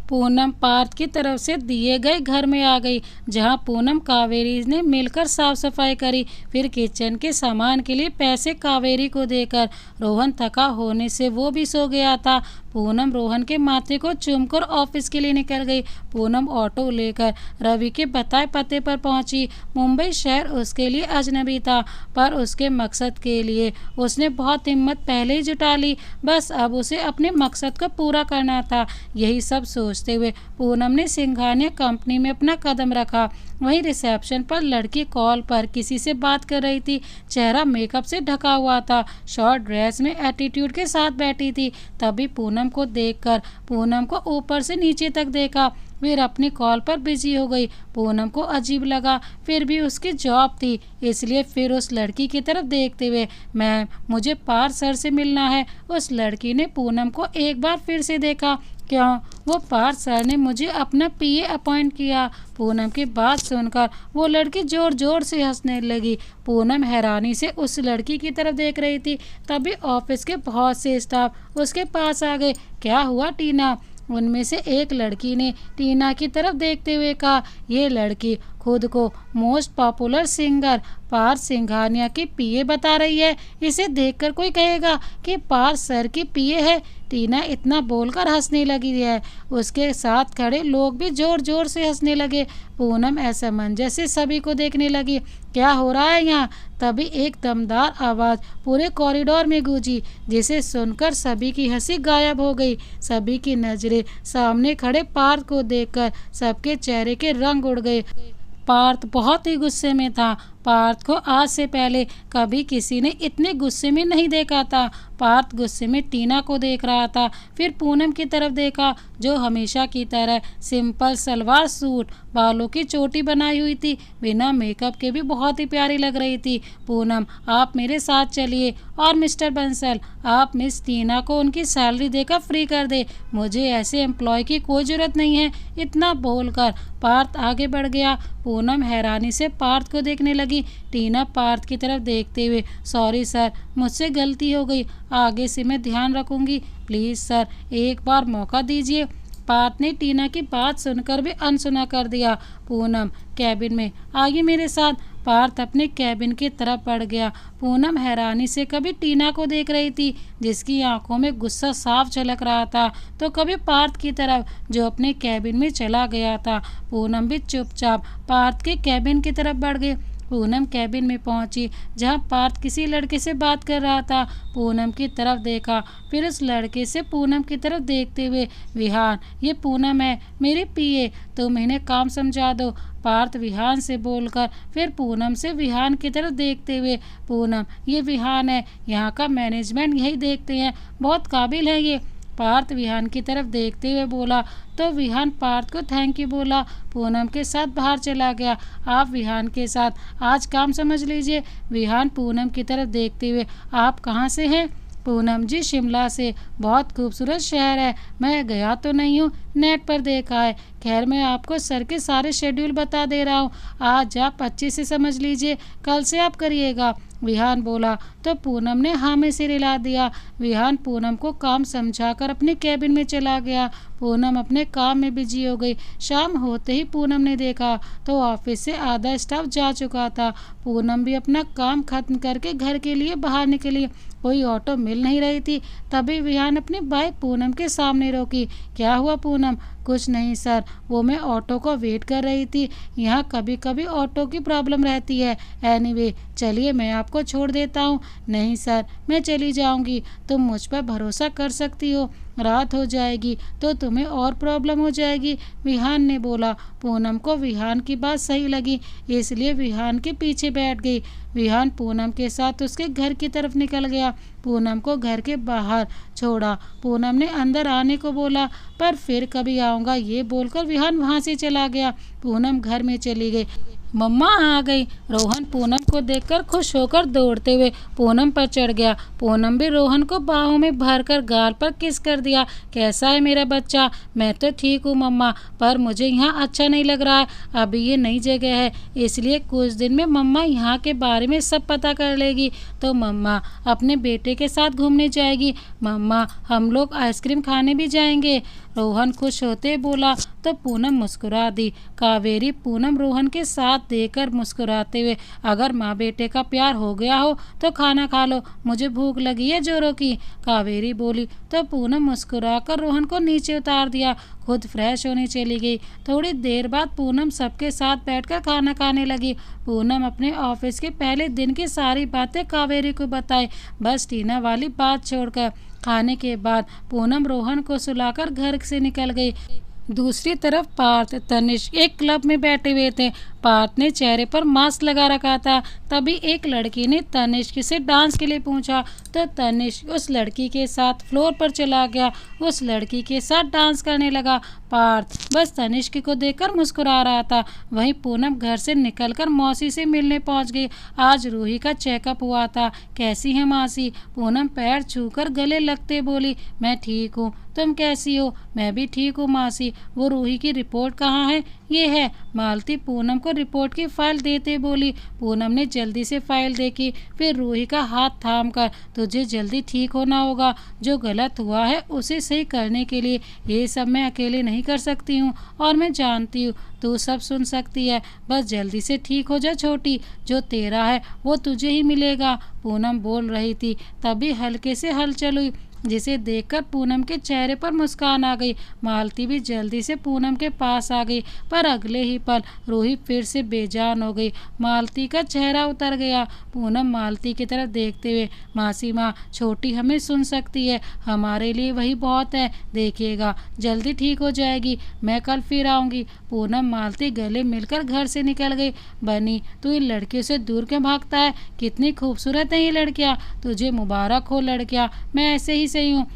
पूनम पार्थ की तरफ से दिए गए घर में आ गई जहां पूनम कावेरी ने मिलकर साफ सफाई करी। फिर किचन के सामान के लिए पैसे कावेरी को देकर रोहन थका होने से वो भी सो गया था। पूनम रोहन के माथे को चूमकर ऑफिस के लिए निकल गई। पूनम ऑटो लेकर रवि के बताए पते पर पहुंची। मुंबई शहर उसके लिए अजनबी था, पर उसके मकसद के लिए उसने बहुत हिम्मत पहले ही जुटा ली। बस अब उसे अपने मकसद को पूरा करना था। यही सब सोचते हुए पूनम ने सिंघानिया कंपनी में अपना कदम रखा। वहीं रिसेप्शन पर लड़की कॉल पर किसी से बात कर रही थी। चेहरा मेकअप से ढका हुआ था, शॉर्ट ड्रेस में एटीट्यूड के साथ बैठी थी। तभी पूनम को देखकर पूनम को ऊपर से नीचे तक देखा, फिर अपनी कॉल पर बिजी हो गई। पूनम को अजीब लगा, फिर भी उसकी जॉब थी, इसलिए फिर उस लड़की की तरफ देखते हुए, मैम मुझे पार सर से मिलना है। उस लड़की ने पूनम को एक बार फिर से देखा। क्यों? वो पार सर ने मुझे अपना पीए अपॉइंट किया। पूनम की बात सुनकर वो लड़की जोर जोर से हंसने लगी। पूनम हैरानी से उस लड़की की तरफ देख रही थी। तभी ऑफिस के बहुत से स्टाफ उसके पास आ गए। क्या हुआ टीना? उनमें से एक लड़की ने टीना की तरफ देखते हुए कहा, ये लड़की खुद को मोस्ट पॉपुलर सिंगर पार सिंघानिया की पीए बता रही है। इसे देखकर कोई कहेगा कि पार सर की पीए है। टीना इतना बोलकर हंसने लगी है। उसके साथ खड़े लोग भी जोर जोर से हंसने लगे। पूनम असमंजस से सभी को देखने लगी। क्या हो रहा है यहाँ? तभी एक दमदार आवाज़ पूरे कॉरिडोर में गूंजी, जिसे सुनकर सभी की हंसी गायब हो गई। सभी की नजरें सामने खड़े पार्थ को देखकर सबके चेहरे के रंग उड़ गए। पार्थ बहुत ही गुस्से में था। पार्थ को आज से पहले कभी किसी ने इतने गुस्से में नहीं देखा था। पार्थ गुस्से में टीना को देख रहा था, फिर पूनम की तरफ देखा, जो हमेशा की तरह सिंपल सलवार सूट, बालों की चोटी बनाई हुई थी, बिना मेकअप के भी बहुत ही प्यारी लग रही थी। पूनम, आप मेरे साथ चलिए, और मिस्टर बंसल, आप मिस टीना को उनकी सैलरी देकर फ्री कर दे। मुझे ऐसे एम्प्लॉय की कोई ज़रूरत नहीं है। इतना बोलकर पार्थ आगे बढ़ गया। पूनम हैरानी से पार्थ को देखने लगी। टीना पार्थ की तरफ देखते हुए, सॉरी सर, मुझसे गलती हो गई, आगे से मैं ध्यान रखूंगी। प्लीज़ सर, एक बार मौका दीजिए। पार्थ ने टीना की बात सुनकर भी अनसुना कर दिया। पूनम, कैबिन में आइए मेरे साथ। पार्थ अपने कैबिन की तरफ बढ़ गया। पूनम हैरानी से कभी टीना को देख रही थी, जिसकी आंखों में गुस्सा साफ झलक रहा था, तो कभी पार्थ की तरफ, जो अपने कैबिन में चला गया था। पूनम भी चुपचाप पार्थ के कैबिन की तरफ बढ़ गई। पूनम कैबिन में पहुंची, जहां पार्थ किसी लड़के से बात कर रहा था। पूनम की तरफ देखा, फिर उस लड़के से पूनम की तरफ देखते हुए, विहान, ये पूनम है, मेरी पीए, तुम इन्हें काम समझा दो। पार्थ विहान से बोलकर फिर पूनम से विहान की तरफ देखते हुए, पूनम, ये विहान है, यहाँ का मैनेजमेंट यही देखते हैं, बहुत काबिल है ये। पार्थ विहान की तरफ देखते हुए बोला, तो विहान पार्थ को थैंक यू बोला। पूनम के साथ बाहर चला गया। आप विहान के साथ आज काम समझ लीजिए। विहान पूनम की तरफ देखते हुए, आप कहाँ से हैं? पूनम जी, शिमला से। बहुत खूबसूरत शहर है, मैं गया तो नहीं हूँ, नेट पर देखा है। खैर, मैं आपको सर के सारे शेड्यूल बता दे रहा हूँ, आज आप अच्छे से समझ लीजिए, कल से आप करिएगा। विहान बोला, तो पूनम ने हाँ में सिर हिला दिया। विहान पूनम को काम समझाकर अपने कैबिन में चला गया। पूनम अपने काम में बिजी हो गई। शाम होते ही पूनम ने देखा तो ऑफिस से आधा स्टाफ जा चुका था। पूनम भी अपना काम खत्म करके घर के लिए बाहर निकली। कोई ऑटो मिल नहीं रही थी। तभी विहान अपनी बाइक पूनम के सामने रोकी। क्या हुआ पूनम? कुछ नहीं सर, वो मैं ऑटो को वेट कर रही थी। यहाँ कभी कभी ऑटो की प्रॉब्लम रहती है। एनीवे, चलिए मैं आपको छोड़ देता हूँ। नहीं सर, मैं चली जाऊँगी, तुम मुझ पर भरोसा कर सकती हो। रात हो जाएगी तो तुम्हें और प्रॉब्लम हो जाएगी, विहान ने बोला। पूनम को विहान की बात सही लगी, इसलिए विहान के पीछे बैठ गई। विहान पूनम के साथ उसके घर की तरफ निकल गया। पूनम को घर के बाहर छोड़ा। पूनम ने अंदर आने को बोला, पर फिर कभी आऊँगा ये बोलकर विहान वहाँ से चला गया। पूनम घर में चली गई। मम्मा आ गई। रोहन पूनम को देखकर खुश होकर दौड़ते हुए पूनम पर चढ़ गया। पूनम भी रोहन को बाहों में भरकर गाल पर किस कर दिया। कैसा है मेरा बच्चा? मैं तो ठीक हूँ मम्मा, पर मुझे यहाँ अच्छा नहीं लग रहा है। अभी ये नई जगह है, इसलिए कुछ दिन में मम्मा यहाँ के बारे में सब पता कर लेगी, तो मम्मा अपने बेटे के साथ घूमने जाएगी। मम्मा, हम लोग आइसक्रीम खाने भी जाएंगे। रोहन खुश होते बोला तो पूनम मुस्कुरा दी। कावेरी पूनम रोहन के साथ हाथ देकर मुस्कुराते हुए, अगर माँ बेटे का प्यार हो गया हो तो खाना खा लो, मुझे भूख लगी है जोरों की, कावेरी बोली। तो पूनम मुस्कुराकर रोहन को नीचे उतार दिया, खुद फ्रेश होने चली गई। थोड़ी देर बाद पूनम सबके साथ बैठकर खाना खाने लगी। पूनम अपने ऑफिस के पहले दिन की सारी बातें कावेरी को बताई, बस टीना वाली बात छोड़कर। खाने के बाद पूनम रोहन को सुलाकर घर से निकल गई। दूसरी तरफ पार्थ तनिष्क एक क्लब में बैठे हुए थे। पार्थ ने चेहरे पर मास्क लगा रखा था। तभी एक लड़की ने तनिष्क से डांस के लिए पूछा तो तनिष्क उस लड़की के साथ फ्लोर पर चला गया, उस लड़की के साथ डांस करने लगा। पार्थ बस तनिष्क को देखकर मुस्कुरा रहा था। वहीं पूनम घर से निकलकर मौसी से मिलने पहुंच गई। आज रूही का चेकअप हुआ था। कैसी है मासी? पूनम पैर छूकर गले लगते बोली, मैं ठीक हूँ, तुम कैसी हो? मैं भी ठीक हूँ मासी। वो रूही की रिपोर्ट कहाँ है? ये है। मालती पूनम को रिपोर्ट की फाइल देते बोली। पूनम ने जल्दी से फाइल देखी, फिर रूही का हाथ थाम कर, तुझे जल्दी ठीक होना होगा, जो गलत हुआ है उसे सही करने के लिए ये सब मैं अकेले नहीं कर सकती हूँ, और मैं जानती हूँ तू सब सुन सकती है। बस जल्दी से ठीक हो जा छोटी, जो तेरा है वो तुझे ही मिलेगा। पूनम बोल रही थी, तभी हल्के से हलचल हुई, जिसे देखकर पूनम के चेहरे पर मुस्कान आ गई। मालती भी जल्दी से पूनम के पास आ गई, पर अगले ही पल रूही फिर से बेजान हो गई। मालती का चेहरा उतर गया। पूनम मालती की तरफ देखते हुए, मासी माँ, छोटी हमें सुन सकती है, हमारे लिए वही बहुत है, देखिएगा जल्दी ठीक हो जाएगी, मैं कल फिर आऊँगी। पूनम मालती गले मिलकर घर से निकल गई। बनी, तू इन लड़कियों से दूर क्यों भागता है? कितनी खूबसूरत है ये लड़कियाँ, तुझे मुबारक हो लड़कियाँ, मैं ऐसे ही सही हूँ।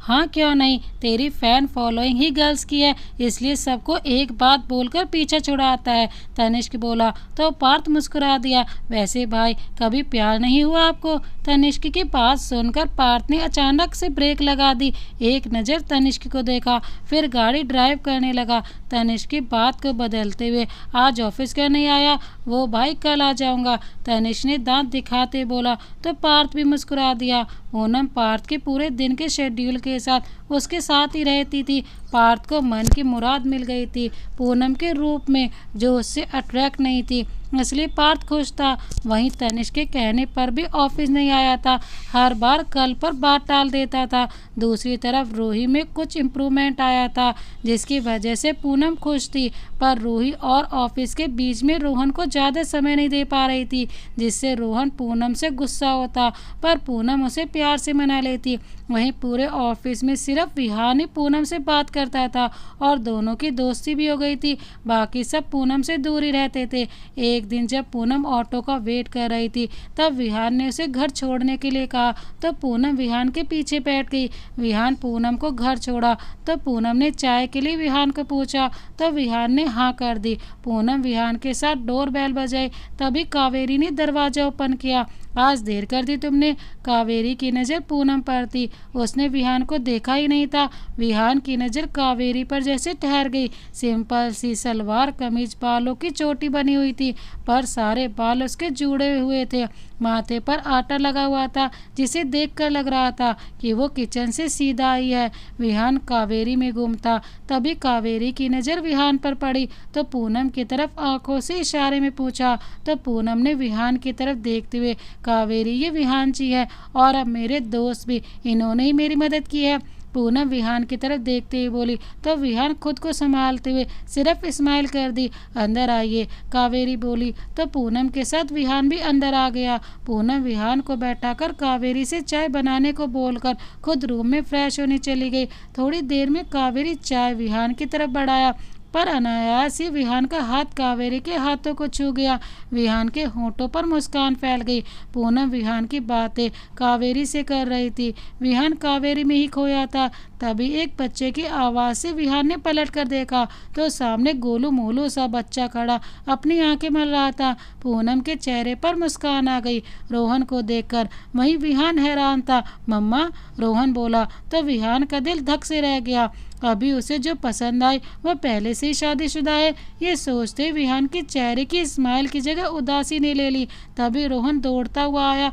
हाँ क्यों नहीं, तेरी फैन फॉलोइंग ही गर्ल्स की है, इसलिए सबको एक बात बोलकर पीछे छुड़ाता है। तनिष्क बोला तो पार्थ मुस्कुरा दिया, वैसे भाई कभी प्यार नहीं हुआ आपको? तनिष्क की बात सुनकर पार्थ ने अचानक से ब्रेक लगा दी, एक नज़र तनिष्क को देखा, फिर गाड़ी ड्राइव करने लगा। तनिष्क की बात को बदलते हुए, आज ऑफिस क्यों नहीं आया? वो भाई कल आ जाऊंगा, तनिष्क ने दांत दिखाते बोला। तो पार्थ भी मुस्कुरा दिया। पूनम पार्थ के पूरे दिन के शेड्यूल के साथ उसके साथ ही रहती थी। पार्थ को मन की मुराद मिल गई थी, पूनम के रूप में, जो उससे अट्रैक्ट नहीं थी, इसलिए पार्थ खुश था। वहीं तनिष्क के कहने पर भी ऑफिस नहीं आया था, हर बार कल पर बात टाल देता था। दूसरी तरफ रूही में कुछ इम्प्रूवमेंट आया था, जिसकी वजह से पूनम खुश थी, पर रूही और ऑफिस के बीच में रोहन को ज़्यादा समय नहीं दे पा रही थी, जिससे रोहन पूनम से गुस्सा होता, पर पूनम उसे प्यार से मना लेती। वहीं पूरे ऑफिस में सिर्फ विहान ही पूनम से बात करता था, और दोनों की दोस्ती भी हो गई थी। बाकी सब पूनम से दूर ही रहते थे। एक दिन जब पूनम ऑटो का वेट कर रही थी, तब विहान ने उसे घर छोड़ने के लिए कहा, तो पूनम विहान के पीछे बैठ गई। विहान पूनम को घर छोड़ा, तो पूनम ने चाय के लिए विहान को पूछा, तो विहान ने हाँ कर दी। पूनम विहान के साथ डोर बेल बजाई, तभी कावेरी ने दरवाजा ओपन किया। आज देर कर दी तुमने। कावेरी की नज़र पूनम पर थी, उसने विहान को देखा ही नहीं था। विहान की नज़र कावेरी पर जैसे ठहर गई। सिंपल सी सलवार कमीज, बालों की चोटी बनी हुई थी, पर सारे बाल उसके जुड़े हुए थे। माथे पर आटा लगा हुआ था, जिसे देखकर लग रहा था कि वो किचन से सीधा आई है। विहान कावेरी में गुम था। तभी कावेरी की नज़र विहान पर पड़ी, तो पूनम की तरफ आंखों से इशारे में पूछा। तो पूनम ने विहान की तरफ देखते हुए, कावेरी ये विहान जी है, और अब मेरे दोस्त भी, इन्होंने ही मेरी मदद की है। पूनम विहान की तरफ देखते हुए बोली, तो विहान खुद को संभालते हुए सिर्फ स्माइल कर दी। अंदर आइए, कावेरी बोली, तो पूनम के साथ विहान भी अंदर आ गया। पूनम विहान को बैठाकर कावेरी से चाय बनाने को बोलकर खुद रूम में फ्रेश होने चली गई। थोड़ी देर में कावेरी चाय विहान की तरफ बढ़ाया, पर अनायास ही विहान का हाथ कावेरी के हाथों को छू गया। विहान के होंठों पर मुस्कान फैल गई। पूनम विहान की बातें कावेरी से कर रही थी, विहान कावेरी में ही खोया था। तभी एक बच्चे की आवाज़ से विहान ने पलट कर देखा, तो सामने गोलू मोलू सा बच्चा खड़ा अपनी आंखें मल रहा था। पूनम के चेहरे पर मुस्कान आ गई रोहन को देखकर। वहीं विहान हैरान था। मम्मा, रोहन बोला, तो विहान का दिल धक से रह गया। अभी उसे जो पसंद आई वह पहले से ही शादीशुदा है, ये सोचते विहान के चेहरे की स्माइल की जगह उदासी ने ले ली। तभी रोहन दौड़ता हुआ आया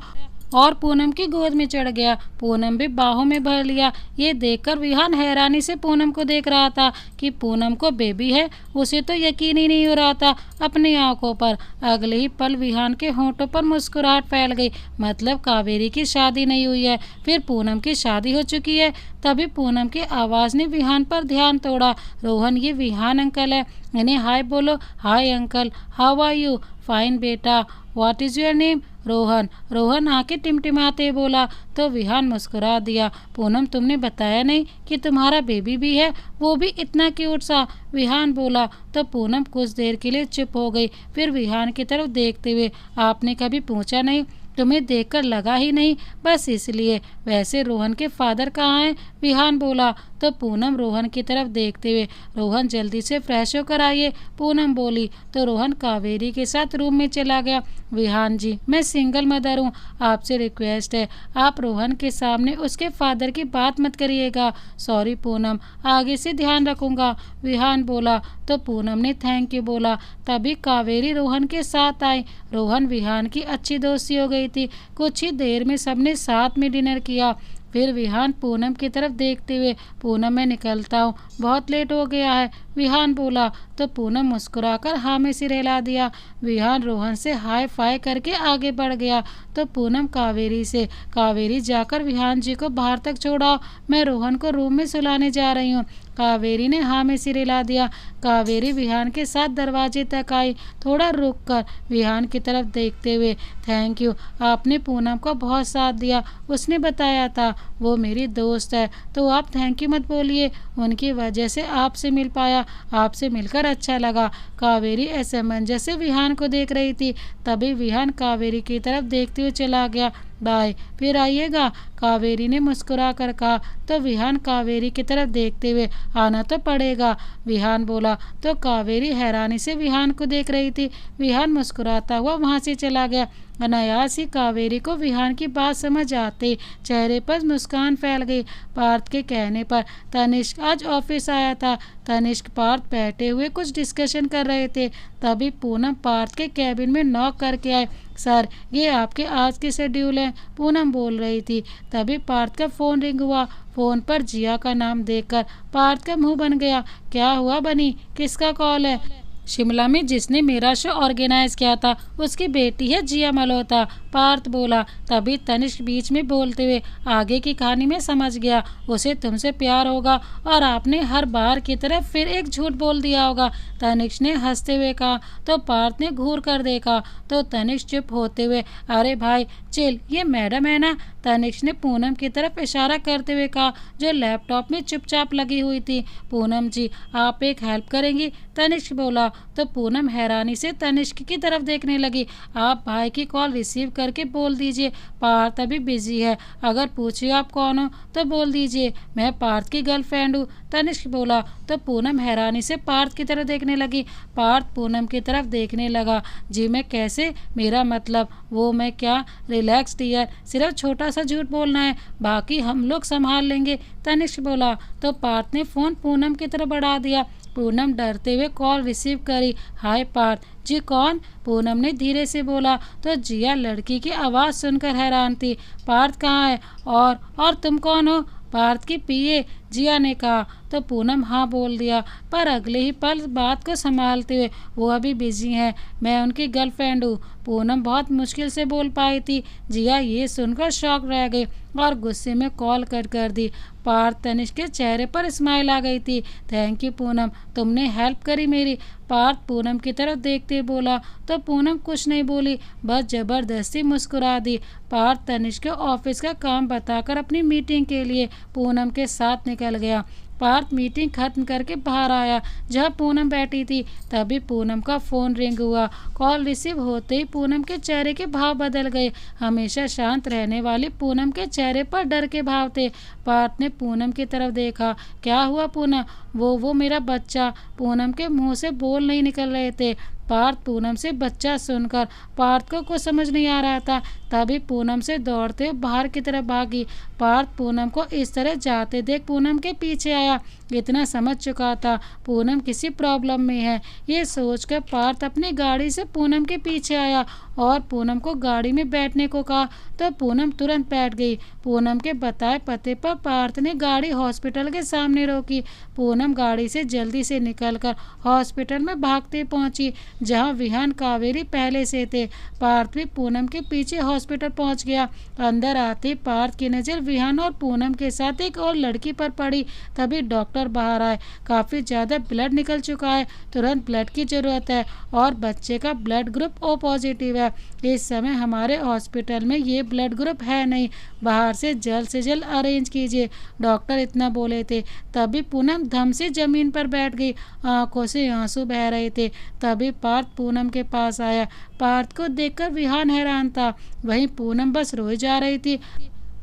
और पूनम की गोद में चढ़ गया। पूनम भी बाहों में भर लिया। ये देखकर विहान हैरानी से पूनम को देख रहा था कि पूनम को बेबी है। उसे तो यकीन ही नहीं हो रहा था अपनी आंखों पर। अगले ही पल विहान के होंठों पर मुस्कुराहट फैल गई। मतलब कावेरी की शादी नहीं हुई है, फिर पूनम की शादी हो चुकी है। तभी पूनम की आवाज़ ने विहान पर ध्यान तोड़ा। रोहन, ये विहान अंकल है, इन्हें हाय बोलो। Hi uncle, how are you? Fine बेटा, what is your name? Rohan. Rohan आंखें टिमटिमाते बोला। तो विहान मुस्कुरा दिया। पूनम, तुमने बताया नहीं कि तुम्हारा बेबी भी है, वो भी इतना क्यूट सा। विहान बोला। तो पूनम कुछ देर के लिए चुप हो गई, फिर विहान की तरफ देखते हुए, आपने कभी पूछा नहीं? तुम्हें देखकर लगा ही नहीं, बस इसलिए। वैसे रोहन के फादर कहाँ हैं? विहान बोला। तो पूनम रोहन की तरफ देखते हुए, रोहन जल्दी से फ्रेश होकर आइए, पूनम बोली। तो रोहन कावेरी के साथ रूम में चला गया। विहान जी, मैं सिंगल मदर हूँ, आपसे रिक्वेस्ट है आप रोहन के सामने उसके फादर की बात मत करिएगा। सॉरी पूनम, आगे से ध्यान रखूँगा, विहान बोला। तो पूनम ने थैंक यू बोला। तभी कावेरी रोहन के साथ आई। रोहन विहान की अच्छी दोस्ती हो गई थी। कुछ ही देर में सबने साथ में डिनर किया। फिर विहान पूनम की तरफ देखते हुए, पूनम मैं निकलता हूँ, बहुत लेट हो गया है, विहान बोला। तो पूनम मुस्कुराकर हाँ में सिर हिला दिया। विहान रोहन से हाय फाय करके आगे बढ़ गया। तो पूनम कावेरी से, कावेरी जाकर विहान जी को बाहर तक छोड़ाओ, मैं रोहन को रूम में सुलाने जा रही हूँ। कावेरी ने हाँ में सिर हिला दिया। कावेरी विहान के साथ दरवाजे तक आई। थोड़ा रुक कर विहान की तरफ देखते हुए, थैंक यू, आपने पूनम को बहुत साथ दिया, उसने बताया था वो मेरी दोस्त है, तो आप थैंक यू मत बोलिए, उनकी वजह से आपसे मिल पाया, आपसे मिलकर अच्छा लगा। कावेरी असमंजस से विहान को देख रही थी। तभी विहान कावेरी की तरफ देखते हुए चला गया। बाय, फिर आइएगा, कावेरी ने मुस्कुरा कर कहा। तो विहान कावेरी की तरफ देखते हुए, आना तो पड़ेगा, विहान बोला। तो कावेरी हैरानी से विहान को देख रही थी। विहान मुस्कुराता हुआ वहाँ से चला गया। अनायास ही कावेरी को विहान की बात समझ आते चेहरे पर मुस्कान फैल गई। पार्थ के कहने पर तनिष्क आज ऑफिस आया था। तनिष्क पार्थ बैठे हुए कुछ डिस्कशन कर रहे थे। तभी पूनम पार्थ के कैबिन में नॉक करके आए। सर, ये आपके आज के शेड्यूल हैं, पूनम बोल रही थी। तभी पार्थ का फ़ोन रिंग हुआ। फ़ोन पर जिया का नाम देखकर पार्थ का मुंह बन गया। क्या हुआ बनी, किसका कॉल है? शिमला में जिसने मेरा शो ऑर्गेनाइज किया था, उसकी बेटी है जिया मल्होत्रा, पार्थ बोला। तभी तनिष्क बीच में बोलते हुए, आगे की कहानी में समझ गया, उसे तुमसे प्यार होगा और आपने हर बार की तरह फिर एक झूठ बोल दिया होगा, तनिष्क ने हंसते हुए कहा। तो पार्थ ने घूर कर देखा तो तनिष्क चुप होते हुए, अरे भाई चिल, ये मैडम है ना, तनिष्क ने पूनम की तरफ इशारा करते हुए कहा, जो लैपटॉप में चुपचाप लगी हुई थी। पूनम जी, आप एक हेल्प करेंगी, तनिष्क बोला। तो पूनम हैरानी से तनिष्क की तरफ देखने लगी। आप भाई की कॉल रिसीव करके बोल दीजिए, पार्थ अभी बिजी है, अगर पूछिए आप कौन हो तो बोल दीजिए मैं पार्थ की गर्लफ्रेंड हूँ, तनिष्क बोला। तो पूनम हैरानी से पार्थ की तरफ देखने लगी। पार्थ पूनम की तरफ देखने लगा। जी मैं कैसे, मेरा मतलब वो मैं क्या, रिलैक्स डियर, सिर्फ छोटा सा झूठ बोलना है, बाकी हम लोग संभाल लेंगे, तनिष्क बोला। तो पार्थ ने फ़ोन पूनम की तरफ बढ़ा दिया। पूनम डरते हुए कॉल रिसीव करी। हाय पार्थ जी, कौन? पूनम ने धीरे से बोला। तो जिया लड़की की आवाज़ सुनकर हैरान थी। पार्थ कहाँ है और तुम कौन हो? पार्थ की पीए, जिया ने कहा। तो पूनम हाँ बोल दिया, पर अगले ही पल बात को संभालते हुए, वो अभी बिजी हैं, मैं उनकी गर्लफ्रेंड हूँ, पूनम बहुत मुश्किल से बोल पाई थी। जिया ये सुनकर शॉक रह गई और गुस्से में कॉल कट कर दी। पार्थ तनिष्क के चेहरे पर स्माइल आ गई थी। थैंक यू पूनम, तुमने हेल्प करी मेरी, पार्थ पूनम की तरफ देखते बोला। तो पूनम कुछ नहीं बोली, बस जबरदस्ती मुस्कुरा दी। पार्थ तनिष्क के ऑफिस का काम बताकर अपनी मीटिंग के लिए पूनम के साथ निकल गया। पार्थ मीटिंग खत्म करके बाहर आया जहां पूनम बैठी थी। तभी पूनम का फ़ोन रिंग हुआ। कॉल रिसीव होते ही पूनम के चेहरे के भाव बदल गए। हमेशा शांत रहने वाली पूनम के चेहरे पर डर के भाव थे। पार्थ ने पूनम की तरफ देखा। क्या हुआ पूनम? वो मेरा बच्चा, पूनम के मुंह से बोल नहीं निकल रहे थे। पार्थ पूनम से बच्चा सुनकर पार्थ को कुछ समझ नहीं आ रहा था। तभी पूनम से दौड़ते बाहर की तरफ भागी। पार्थ पूनम को इस तरह जाते देख पूनम के पीछे आया। इतना समझ चुका था पूनम किसी प्रॉब्लम में है। ये सोचकर पार्थ अपनी गाड़ी से पूनम के पीछे आया और पूनम को गाड़ी में बैठने को कहा तो पूनम तुरंत बैठ गई। पूनम के बताए पते पर पार्थ ने गाड़ी हॉस्पिटल के सामने रोकी। पूनम गाड़ी से जल्दी से निकलकर हॉस्पिटल में भागते पहुंची, जहां विहान कावेरी पहले से थे। पार्थ भी पूनम के पीछे हॉस्पिटल पहुंच गया। अंदर आते पार्थ की नज़र विहान और पूनम के साथ एक और लड़की पर पड़ी। तभी डॉक्टर बाहर आए। काफ़ी ज़्यादा ब्लड निकल चुका है, तुरंत ब्लड की ज़रूरत है और बच्चे का ब्लड ग्रुप ओ पॉजिटिव है। इस समय हमारे हॉस्पिटल में ये ब्लड ग्रुप है नहीं, बाहर से जल्द अरेंज कीजिए, डॉक्टर इतना बोले थे। तभी पूनम धम से ज़मीन पर बैठ गई, आंखों से आंसू बह रहे थे। तभी पार्थ पूनम के पास आया। पार्थ को देखकर विहान हैरान था, वहीं पूनम बस रोई जा रही थी।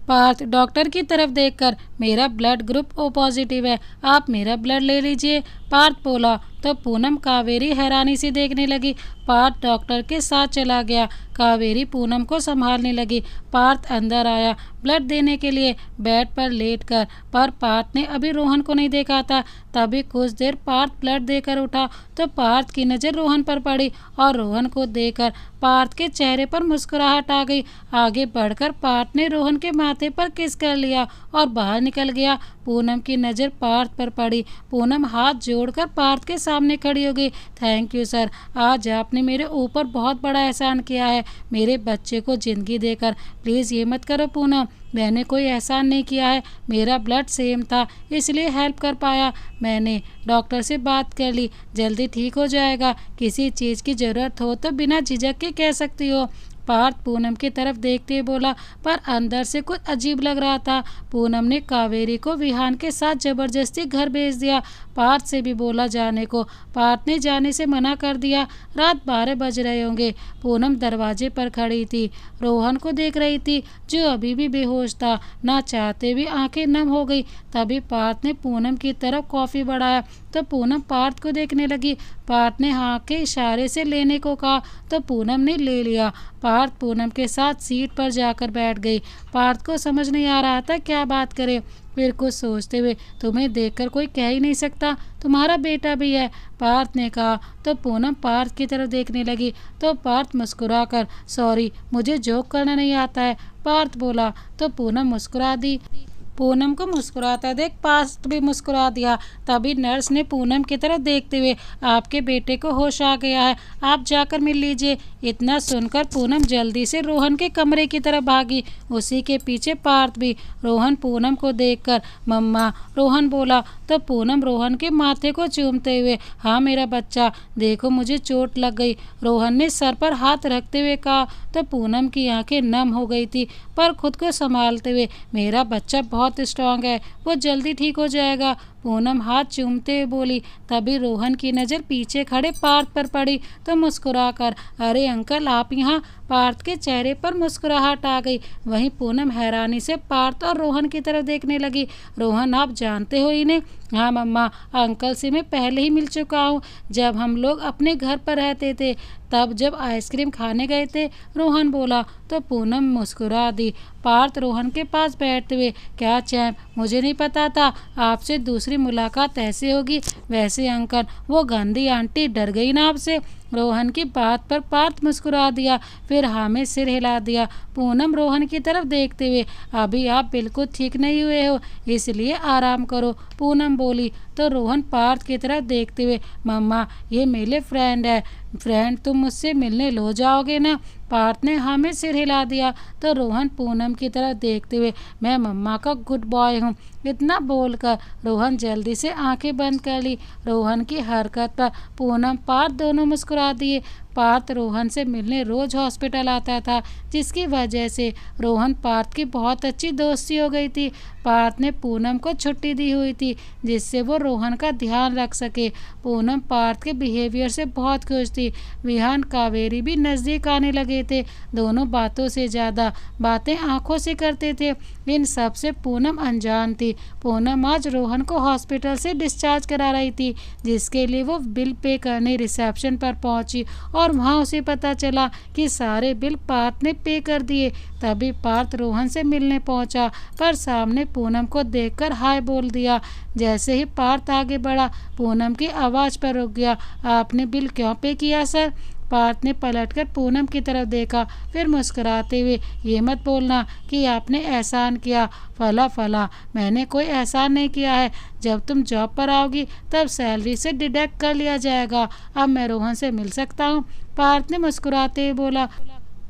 पार्थ डॉक्टर की तरफ देखकर, मेरा ब्लड ग्रुप ओ पॉजिटिव है, आप मेरा ब्लड ले लीजिए, पार्थ बोला। तो पूनम कावेरी हैरानी से देखने लगी। पार्थ डॉक्टर के साथ चला गया। कावेरी पूनम को संभालने लगी। पार्थ अंदर आया ब्लड देने के लिए बेड पर लेटकर, पर पार्थ ने अभी रोहन को नहीं देखा था। तभी कुछ देर पार्थ ब्लड देकर उठा तो पार्थ की नज़र रोहन पर पड़ी और रोहन को देखकर पार्थ के चेहरे पर मुस्कुराहट आ गई। आगे बढ़कर पार्थ ने रोहन के माथे पर किस कर लिया और बाहर निकल गया। पूनम की नज़र पार्थ पर पड़ी। पूनम हाथ जोड़कर पार्थ के सामने खड़ी हो गई। थैंक यू सर, आज आपने मेरे ऊपर बहुत बड़ा एहसान किया है, मेरे बच्चे को ज़िंदगी देकर। प्लीज़ ये मत करो पूनम, मैंने कोई एहसान नहीं किया है, मेरा ब्लड सेम था इसलिए हेल्प कर पाया। मैंने डॉक्टर से बात कर ली, जल्दी ठीक हो जाएगा। किसी चीज़ की ज़रूरत हो तो बिना झिझक के कह सकती हो। पार्थ पूनम की तरफ देखते हुए बोला, पर अंदर से कुछ अजीब लग रहा था। पूनम ने कावेरी को विहान के साथ जबरदस्ती घर भेज दिया। पार्थ से भी बोला जाने को, पार्थ ने जाने से मना कर दिया। रात 12 बज रहे होंगे। पूनम दरवाजे पर खड़ी थी, रोहन को देख रही थी जो अभी भी बेहोश था। ना चाहते भी आंखें नम हो गई। तभी पार्थ ने पूनम की तरफ कॉफ़ी बढ़ाया तो पूनम पार्थ को देखने लगी। पार्थ ने हाँ के इशारे से लेने को कहा तो पूनम ने ले लिया। पार्थ पूनम के साथ सीट पर जाकर बैठ गई। पार्थ को समझ नहीं आ रहा था क्या बात करे। फिर कुछ सोचते हुए, तुम्हें देखकर कोई कह ही नहीं सकता तुम्हारा बेटा भी है, पार्थ ने कहा। तो पूनम पार्थ की तरफ देखने लगी तो पार्थ मुस्कुराकर, सॉरी मुझे जोक करना नहीं आता है, पार्थ बोला। तो पूनम मुस्कुरा दी। पूनम को मुस्कुराता देख पार्थ भी मुस्कुरा दिया। तभी नर्स ने पूनम की तरफ देखते हुए, आपके बेटे को होश आ गया है, आप जाकर मिल लीजिए। इतना सुनकर पूनम जल्दी से रोहन के कमरे की तरफ भागी, उसी के पीछे पार्थ भी। रोहन पूनम को देखकर, मम्मा, रोहन बोला। तो पूनम रोहन के माथे को चूमते हुए, हाँ मेरा बच्चा, देखो मुझे चोट लग गई, रोहन ने सर पर हाथ रखते हुए कहा। तो पूनम की आंखें नम हो गई थी, पर खुद को संभालते हुए, मेरा बच्चा बहुत स्ट्रांग है, वो जल्दी ठीक हो जाएगा, पूनम हाथ चूमते हुए बोली। तभी रोहन की नज़र पीछे खड़े पार्थ पर पड़ी तो मुस्कुराकर, अरे अंकल आप यहाँ, पार्थ के चेहरे पर मुस्कुराहट आ गई। वहीं पूनम हैरानी से पार्थ और रोहन की तरफ देखने लगी। रोहन आप जानते हो इन्हें? हाँ मम्मा, अंकल से मैं पहले ही मिल चुका हूँ, जब हम लोग अपने घर पर रहते थे तब जब आइसक्रीम खाने गए थे, रोहन बोला। तो पूनम मुस्कुरा दी। पार्थ रोहन के पास बैठते हुए, क्या चैम, मुझे नहीं पता था आपसे दूसरी मुलाकात ऐसे होगी। वैसे अंकल वो गंदी आंटी डर गई ना आपसे। रोहन की बात पर पार्थ मुस्कुरा दिया, फिर हाँ में सिर हिला दिया। पूनम रोहन की तरफ देखते हुए, अभी आप बिल्कुल ठीक नहीं हुए हो, इसलिए आराम करो, पूनम बोली। तो रोहन पार्थ की तरफ देखते हुए, मम्मा ये मेरे फ्रेंड है, फ्रेंड तुम मुझसे मिलने लो जाओगे ना? पार्थ ने हाँ में सिर हिला दिया। तो रोहन पूनम की तरफ देखते हुए, मैं मम्मा का गुड बॉय हूँ, इतना बोलकर रोहन जल्दी से आंखें बंद कर ली। रोहन की हरकत पर पूनम पार्थ दोनों मुस्कुरा दिए। पार्थ रोहन से मिलने रोज हॉस्पिटल आता था, जिसकी वजह से रोहन पार्थ की बहुत अच्छी दोस्ती हो गई थी। पार्थ ने पूनम को छुट्टी दी हुई थी जिससे वो रोहन का ध्यान रख सके। पूनम पार्थ के बिहेवियर से बहुत खुश थी। विहान कावेरी भी नज़दीक आने लगे थे। दोनों बातों से ज़्यादा बातें आंखों से करते थे। इन सब से पूनम अनजान थी। पूनम आज रोहन को हॉस्पिटल से डिस्चार्ज करा रही थी, जिसके लिए वो बिल पे करने रिसेप्शन पर पहुंची और वहां उसे पता चला कि सारे बिल पार्थ ने पे कर दिए। तभी पार्थ रोहन से मिलने पहुंचा, पर सामने पूनम को देखकर हाय बोल दिया। जैसे ही पार्थ आगे बढ़ा, पूनम की आवाज़ पर रुक गया। आपने बिल क्यों पे किया सर? पार्थ ने पलटकर पूनम की तरफ देखा, फिर मुस्कुराते हुए, ये मत बोलना कि आपने एहसान किया। फला फला, मैंने कोई एहसान नहीं किया है। जब तुम जॉब पर आओगी तब सैलरी से डिडक्ट कर लिया जाएगा। अब मैं रोहन से मिल सकता हूँ? पार्थ ने मुस्कुराते हुए बोला।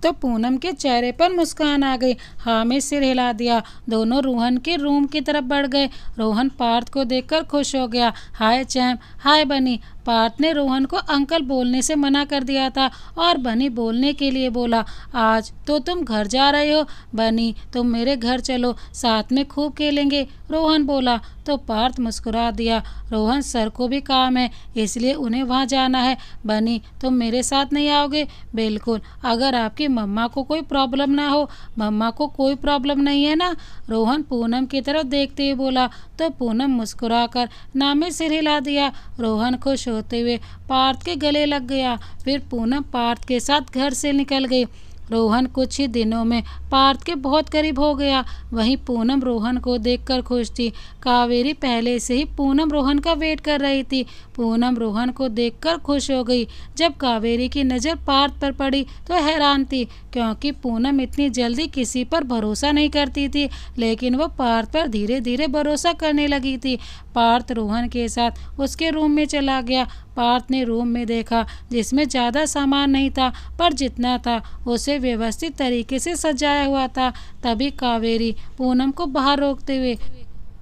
तो पूनम के चेहरे पर मुस्कान आ गई। हाँ में सिर हिला दिया। दोनों रोहन के रूम की तरफ बढ़ गए। रोहन पार्थ को देखकर खुश हो गया। हाय चैम, हाय बनी। पार्थ ने रोहन को अंकल बोलने से मना कर दिया था और बनी बोलने के लिए बोला। आज तो तुम घर जा रहे हो बनी, तुम मेरे घर चलो, साथ में खूब खेलेंगे, रोहन बोला। तो पार्थ मुस्कुरा दिया। रोहन सर को भी काम है, इसलिए उन्हें वहाँ जाना है। बनी, तुम मेरे साथ नहीं आओगे? बिल्कुल, अगर आपकी मम्मा को कोई प्रॉब्लम ना हो। मम्मा को कोई प्रॉब्लम नहीं है ना? रोहन पूनम की तरफ देखते हुए बोला। तो पूनम मुस्कुराकर ना में सिर हिला दिया। रोहन खुश होते हुए पार्थ के गले लग गया। फिर पूनम पार्थ के साथ घर से निकल गई। रोहन कुछ ही दिनों में पार्थ के बहुत करीब हो गया। वहीं पूनम रोहन को देखकर खुश थी। कावेरी पहले से ही पूनम रोहन का वेट कर रही थी। पूनम रोहन को देखकर खुश हो गई। जब कावेरी की नज़र पार्थ पर पड़ी तो हैरान थी, क्योंकि पूनम इतनी जल्दी किसी पर भरोसा नहीं करती थी, लेकिन वो पार्थ पर धीरे धीरे भरोसा करने लगी थी। पार्थ रोहन के साथ उसके रूम में चला गया। पार्थ ने रूम में देखा, जिसमें ज़्यादा सामान नहीं था, पर जितना था उसे व्यवस्थित तरीके से सजाया हुआ था। तभी कावेरी पूनम को बाहर रोकते हुए,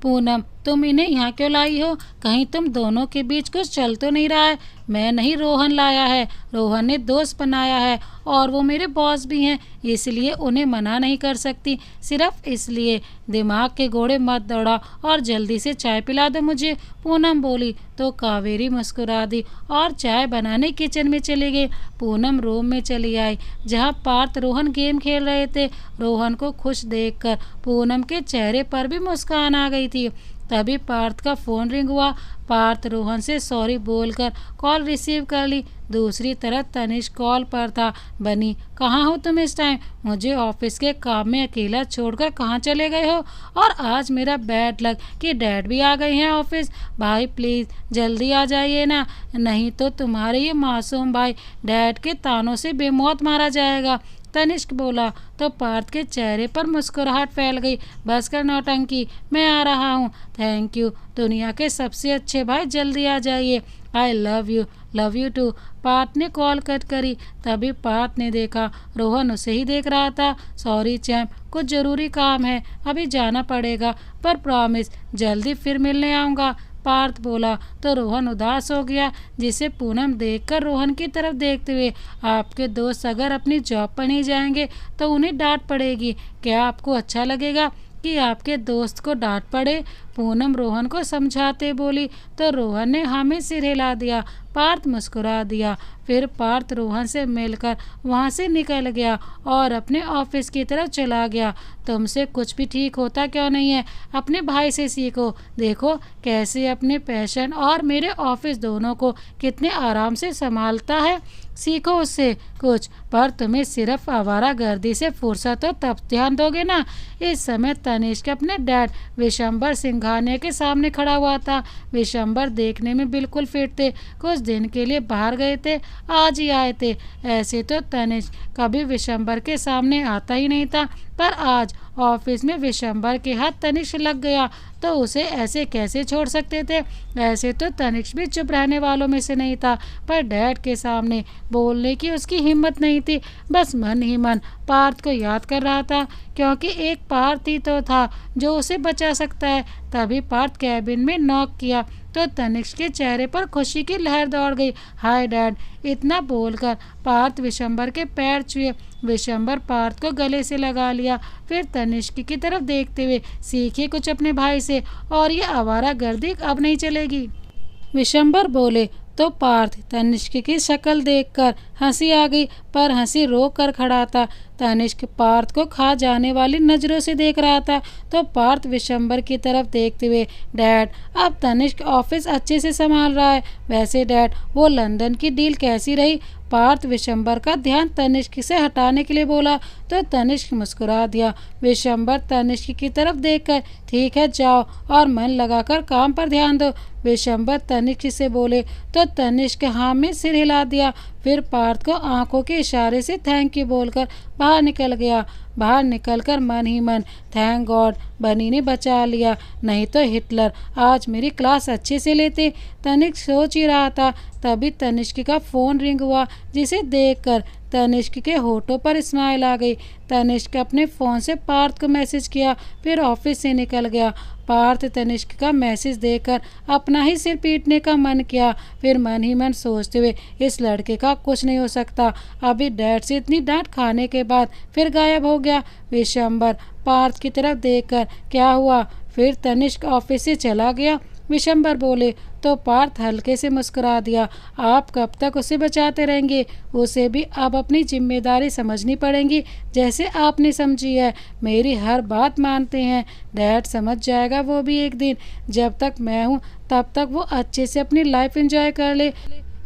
पूनम तुम इन्हें यहाँ क्यों लाई हो? कहीं तुम दोनों के बीच कुछ चल तो नहीं रहा है? मैं नहीं, रोहन लाया है। रोहन ने दोस्त बनाया है और वो मेरे बॉस भी हैं, इसलिए उन्हें मना नहीं कर सकती। सिर्फ इसलिए दिमाग के घोड़े मत दौड़ा और जल्दी से चाय पिला दो मुझे, पूनम बोली। तो कावेरी मुस्कुरा दी और चाय बनाने किचन में चली गई। पूनम रूम में चली आई, जहाँ पार्थ रोहन गेम खेल रहे थे। रोहन को खुश देखकर पूनम के चेहरे पर भी मुस्कान आ गई थी। तभी पार्थ का फ़ोन रिंग हुआ। पार्थ रोहन से सॉरी बोलकर कॉल रिसीव कर ली। दूसरी तरफ तनिष्क कॉल पर था। बनी, कहाँ हो तुम इस टाइम? मुझे ऑफिस के काम में अकेला छोड़कर कहाँ चले गए हो? और आज मेरा बैड लक कि डैड भी आ गए हैं ऑफिस। भाई प्लीज़ जल्दी आ जाइए ना, नहीं तो तुम्हारे ये मासूम भाई डैड के तानों से बेमौत मारा जाएगा, तनिष्क बोला। तो पार्थ के चेहरे पर मुस्कुराहट फैल गई। बस कर नौटंकी, मैं आ रहा हूँ। थैंक यू, दुनिया के सबसे अच्छे भाई, जल्दी आ जाइए। I love you too. Parth ने कॉल कट करी। तभी पार्थ ने देखा रोहन उसे ही देख रहा था। सॉरी चैम्प, कुछ ज़रूरी काम है, अभी जाना पड़ेगा, पर प्रॉमिस जल्दी फिर मिलने आऊँगा, पार्थ बोला। तो रोहन उदास हो गया, जिसे पूनम देखकर रोहन की तरफ देखते हुए, आपके दोस्त अगर अपनी जॉब पर नहीं जाएंगे तो उन्हें डांट पड़ेगी। क्या आपको अच्छा लगेगा कि आपके दोस्त को डांट पड़े? पूनम रोहन को समझाते बोली। तो रोहन ने हाँ में सिर हिला दिया। पार्थ मुस्कुरा दिया। फिर पार्थ रोहन से मिलकर वहाँ से निकल गया और अपने ऑफिस की तरफ चला गया। तुमसे कुछ भी ठीक होता क्यों नहीं है? अपने भाई से सीखो, देखो कैसे अपने पैशन और मेरे ऑफिस दोनों को कितने आराम से संभालता है। सीखो उससे कुछ, पर तुम्हें सिर्फ आवारागर्दी से फुर्सत हो तब ध्यान दोगे ना। इस समय तनिष्क अपने डैड विशंबर सिंघानिया के सामने खड़ा हुआ था। विशंबर देखने में बिल्कुल फिट थे, कुछ दिन के लिए बाहर गए थे, आज ही आए थे। ऐसे तो तनिष्क कभी विशंबर के सामने आता ही नहीं था, पर आज ऑफिस में विशंबर के हाथ तनिष्क लग गया तो उसे ऐसे कैसे छोड़ सकते थे। ऐसे तो तनिष्क भी चुप रहने वालों में से नहीं था, पर डैड के सामने बोलने की उसकी हिम्मत नहीं थी। बस मन ही मन पार्थ को याद कर रहा था, क्योंकि एक पार्थ ही तो था जो उसे बचा सकता है। तभी पार्थ कैबिन में नॉक किया तो तनिष्क के चेहरे पर खुशी की लहर दौड़ गई। हाय डैड, इतना बोलकर पार्थ विशंबर के पैर छुए। विशंबर पार्थ को गले से लगा लिया। फिर तनिष्क की तरफ देखते हुए, सीखे कुछ अपने भाई से, और ये आवारागर्दी अब नहीं चलेगी। विशंबर बोले तो पार्थ तनिष्क की शक्ल देखकर हंसी आ गई, पर हंसी रोक कर खड़ा था। तनिष्क पार्थ को खा जाने वाली नज़रों से देख रहा था, तो पार्थ विशंबर की तरफ देखते हुए, डैड, अब तनिष्क ऑफिस अच्छे से संभाल रहा है। वैसे डैड, वो लंदन की डील कैसी रही? पार्थ विशंबर का ध्यान तनिष्क से हटाने के लिए बोला, तो तनिष्क मुस्कुरा दिया। विशंबर तनिष्क की तरफ देखकर, ठीक है, जाओ और मन लगाकर काम पर ध्यान दो। विशंबर तनिष्क से बोले, तो तनिष्क हाँ में सिर हिला दिया। फिर पार्थ को आंखों के इशारे से थैंक यू बोलकर बाहर निकल गया। बाहर निकलकर मन ही मन, थैंक गॉड बनी ने बचा लिया, नहीं तो हिटलर आज मेरी क्लास अच्छे से लेते। तनिष्क सोच ही रहा था, तभी तनिष्क का फ़ोन रिंग हुआ, जिसे देखकर तनिष्क के होठों पर स्माइल आ गई। तनिष्क अपने फ़ोन से पार्थ को मैसेज किया, फिर ऑफिस से निकल गया। पार्थ तनिष्क का मैसेज देखकर अपना ही सिर पीटने का मन किया, फिर मन ही मन सोचते हुए, इस लड़के का कुछ नहीं हो सकता। अभी डैड से इतनी डांट खाने के बाद फिर गायब हो गया। विशंबर पार्थ की तरफ देखकर, क्या हुआ? फिर तनिष्क ऑफिस से चला गया। विशंबर बोले, तो पार्थ हल्के से मुस्कुरा दिया, आप कब तक उसे बचाते रहेंगे? उसे भी अब अपनी जिम्मेदारी समझनी पड़ेगी, जैसे आपने समझी है। मेरी हर बात मानते हैं, डैड समझ जाएगा वो भी एक दिन। जब तक मैं हूँ तब तक वो अच्छे से अपनी लाइफ एंजॉय कर ले।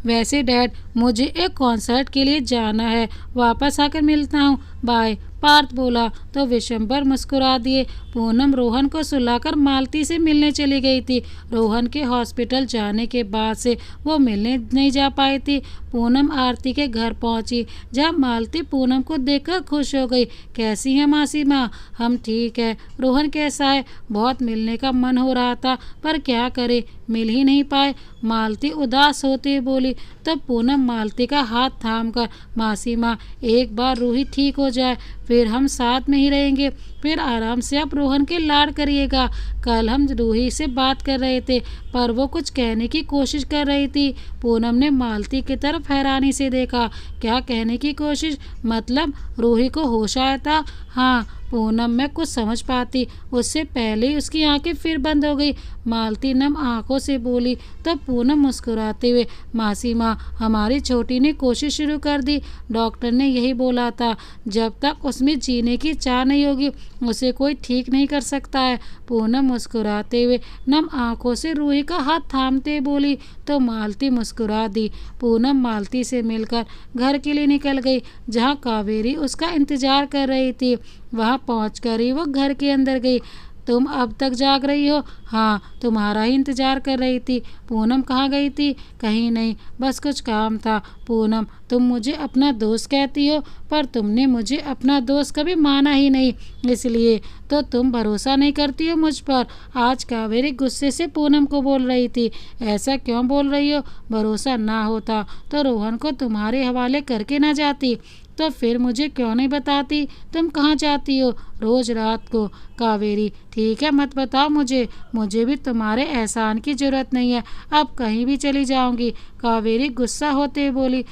वैसे डैड, मुझे एक कॉन्सर्ट के लिए जाना है, वापस आकर मिलता हूँ, बाय। पार्थ बोला, तो विशंबर मुस्कुरा दिए। पूनम रोहन को सुलाकर मालती से मिलने चली गई थी। रोहन के हॉस्पिटल जाने के बाद से वो मिलने नहीं जा पाई थी। पूनम आरती के घर पहुंची, जहाँ मालती पूनम को देखकर खुश हो गई। कैसी है मासी माँ? हम ठीक है। रोहन कैसा है? बहुत मिलने का मन हो रहा था, पर क्या करे, मिल ही नहीं पाए। मालती उदास होती बोली। तब पूनम मालती का हाथ थामकर, मासी माँ, एक बार रूही ठीक हो जाए, फिर हम साथ में ही रहेंगे, फिर आराम से आप रोहन के लाड करिएगा। कल हम रूही से बात कर रहे थे, पर वो कुछ कहने की कोशिश कर रही थी। पूनम ने मालती की तरफ हैरानी से देखा। क्या कहने की कोशिश? मतलब रूही को होश आया था? हाँ, पूनम में कुछ समझ पाती, उससे पहले ही उसकी आंखें फिर बंद हो गई। मालती नम आंखों से बोली। तब पूनम मुस्कुराते हुए, मासी माँ, हमारी छोटी ने कोशिश शुरू कर दी। डॉक्टर ने यही बोला था, जब तक उसमें जीने की चाह नहीं होगी उसे कोई ठीक नहीं कर सकता है। पूनम मुस्कुराते हुए नम आंखों से रूही का हाथ थामते बोली, तो मालती मुस्कुरा दी। पूनम मालती से मिलकर घर के लिए निकल गई, जहाँ कावेरी उसका इंतजार कर रही थी। वहाँ पहुंचकर ही वो घर के अंदर गई। तुम अब तक जाग रही हो? हाँ, तुम्हारा ही इंतजार कर रही थी। पूनम कहाँ गई थी? कहीं नहीं, बस कुछ काम था। पूनम, तुम मुझे अपना दोस्त कहती हो, पर तुमने मुझे अपना दोस्त कभी माना ही नहीं, इसलिए तो तुम भरोसा नहीं करती हो मुझ पर। आज कावेरी गुस्से से पूनम को बोल रही थी, ऐसा क्यों बोल रही हो? भरोसा ना होता तो रोहन को तुम्हारे हवाले करके ना जाती, तो फिर मुझे क्यों नहीं बताती? तुम कहाँ जाती हो रोज रात को? कावेरी, ठीक है, मत बताओ मुझे भी तुम्हारे एहसान की जरूरत नहीं है, अब कहीं भी चली जाऊंगी। कावेरी गुस्सा होते बोली।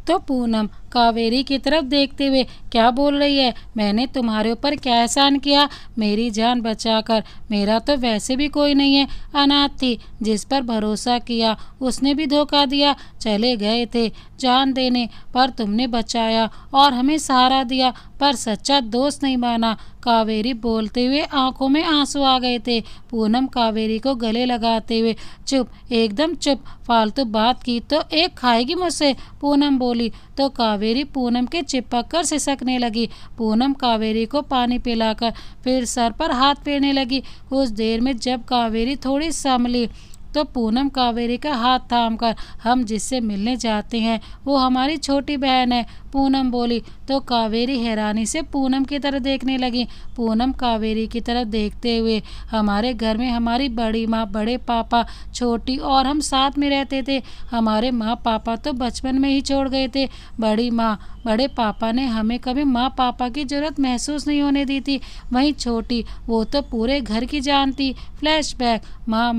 तो पूनम कावेरी की तरफ देखते हुए, क्या बोल रही है? मैंने तुम्हारे ऊपर क्या एहसान किया? मेरी जान बचाकर। मेरा तो वैसे भी कोई नहीं है, अनाथ थी, जिस पर भरोसा किया उसने भी धोखा दिया। चले गए थे जान देने, पर तुमने बचाया और हमें सहारा दिया, पर सच्चा दोस्त नहीं माना। कावेरी बोलते हुए आंखों में आंसू आ गए थे। पूनम कावेरी को गले लगाते हुए, चुप, एकदम चुप, फालतू बात की तो एक खाएगी मुझसे, पूनम बोली। तो कावेरी पूनम के चिपक कर सिसकने लगी। पूनम कावेरी को पानी पिलाकर फिर सर पर हाथ फेरने लगी। कुछ देर में जब कावेरी थोड़ी संभली तो पूनम कावेरी का हाथ थामकर, हम जिससे मिलने जाते हैं वो हमारी छोटी बहन है, पूनम बोली। तो कावेरी हैरानी से पूनम की तरफ देखने लगी। पूनम कावेरी की तरफ देखते हुए, हमारे घर में हमारी बड़ी माँ, बड़े पापा, छोटी और हम साथ में रहते थे। हमारे माँ पापा तो बचपन में ही छोड़ गए थे। बड़ी माँ बड़े पापा ने हमें कभी माँ पापा की ज़रूरत महसूस नहीं होने दी थी। वहीं छोटी, वो तो पूरे घर की जान थी। फ्लैशबैक। माँ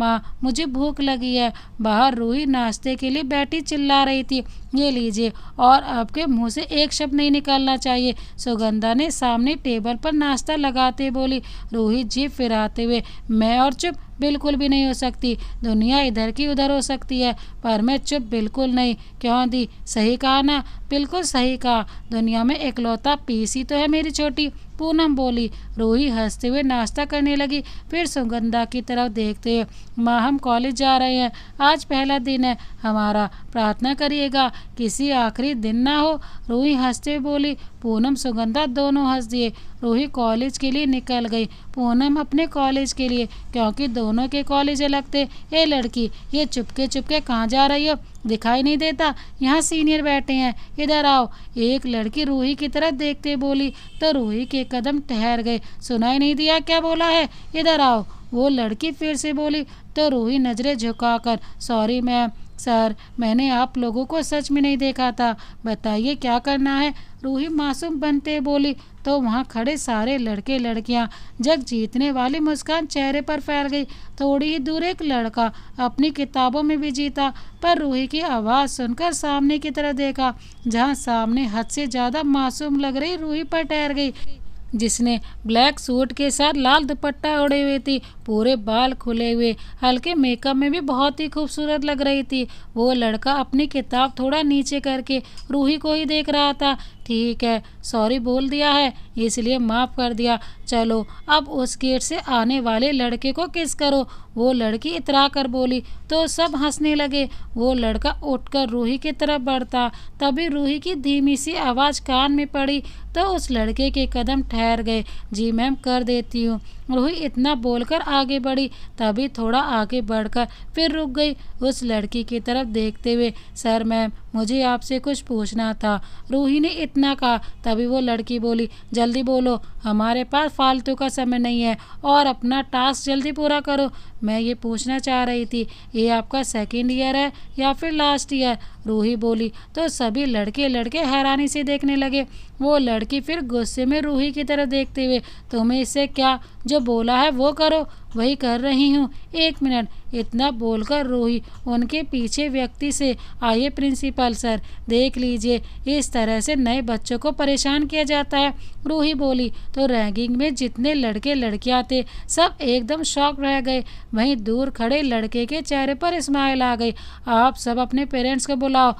मुझे भूख लगी है। बाहर रूही नाश्ते के लिए बैठी चिल्ला रही थी, ये लीजिए, और आपके मुंह से एक शब्द नहीं निकालना चाहिए। सुगंधा ने सामने टेबल पर नाश्ता लगाते बोली। रूही जीभ फिराते हुए, मैं और चुप बिल्कुल भी नहीं हो सकती। दुनिया इधर की उधर हो सकती है, पर मैं चुप बिल्कुल नहीं। क्यों दी? सही कहा ना? बिल्कुल सही कहा। दुनिया में इकलौता पीस ही तो है मेरी छोटी, पूनम बोली। रूही हंसते हुए नाश्ता करने लगी, फिर सुगंधा की तरफ देखते हुए, माँ हम कॉलेज जा रहे हैं, आज पहला दिन है हमारा, प्रार्थना करिएगा किसी आखिरी दिन ना हो। रूही हंसते हुए बोली। पूनम सुगंधा दोनों हंस दिए। रूही कॉलेज के लिए निकल गई, पूनम अपने कॉलेज के लिए, क्योंकि दोनों के कॉलेज अलग थे। ए लड़की, ये चुपके चुपके कहाँ जा रही हो? दिखाई नहीं देता यहाँ सीनियर बैठे हैं, इधर आओ। एक लड़की रूही की तरफ देखते बोली, तो रूही के कदम ठहर गए। सुनाई नहीं दिया क्या बोला है? इधर आओ, वो लड़की फिर से बोली। तो रूही नजरें झुकाकर, सॉरी मैम, सर मैंने आप लोगों को सच में नहीं देखा था, बताइए क्या करना है? रूही मासूम बनते बोली। तो वहाँ खड़े सारे लड़के लड़कियाँ, जग जीतने वाली मुस्कान चेहरे पर फैल गई। थोड़ी ही दूर एक लड़का अपनी किताबों में भी जीता, पर रूही की आवाज़ सुनकर सामने की तरफ देखा, जहाँ सामने हद से ज़्यादा मासूम लग रही रूही पर ठहर गई, जिसने ब्लैक सूट के साथ लाल दुपट्टा ओढ़े हुए थी, पूरे बाल खुले हुए, हल्के मेकअप में भी बहुत ही खूबसूरत लग रही थी। वो लड़का अपनी किताब थोड़ा नीचे करके रूही को ही देख रहा था। ठीक है, सॉरी बोल दिया है, इसलिए माफ़ कर दिया। चलो अब उस गेट से आने वाले लड़के को किस करो। वो लड़की इतरा कर बोली, तो सब हंसने लगे। वो लड़का उठकर रूही की तरफ बढ़ता, तभी रूही की धीमी सी आवाज़ कान में पड़ी, तो उस लड़के के कदम ठहर गए। जी मैम, कर देती हूँ। रूही इतना बोलकर आगे बढ़ी, तभी थोड़ा आगे बढ़कर फिर रुक गई, उस लड़की की तरफ देखते हुए। सर मैम, मुझे आपसे कुछ पूछना था। रूही ने इतना कहा, तभी वो लड़की बोली, जल्दी बोलो, हमारे पास फालतू का समय नहीं है, और अपना टास्क जल्दी पूरा करो। मैं ये पूछना चाह रही थी, ये आपका सेकंड ईयर है या फिर लास्ट ईयर? रूही बोली। तो सभी लड़के लड़के हैरानी से देखने लगे। वो लड़की फिर गुस्से में रूही की तरफ देखते हुए, तुम्हें इससे क्या, जो बोला है वो करो। वही कर रही हूँ, एक मिनट। इतना बोलकर रूही उनके पीछे व्यक्ति से, आइए प्रिंसिपल सर, देख लीजिए, इस तरह से नए बच्चों को परेशान किया जाता है। रूही बोली। तो रैगिंग में जितने लड़के लड़कियां थे, सब एकदम शॉक रह गए। वहीं दूर खड़े लड़के के चेहरे पर स्माइल आ गई। आप सब अपने पेरेंट्स को बुलाओ,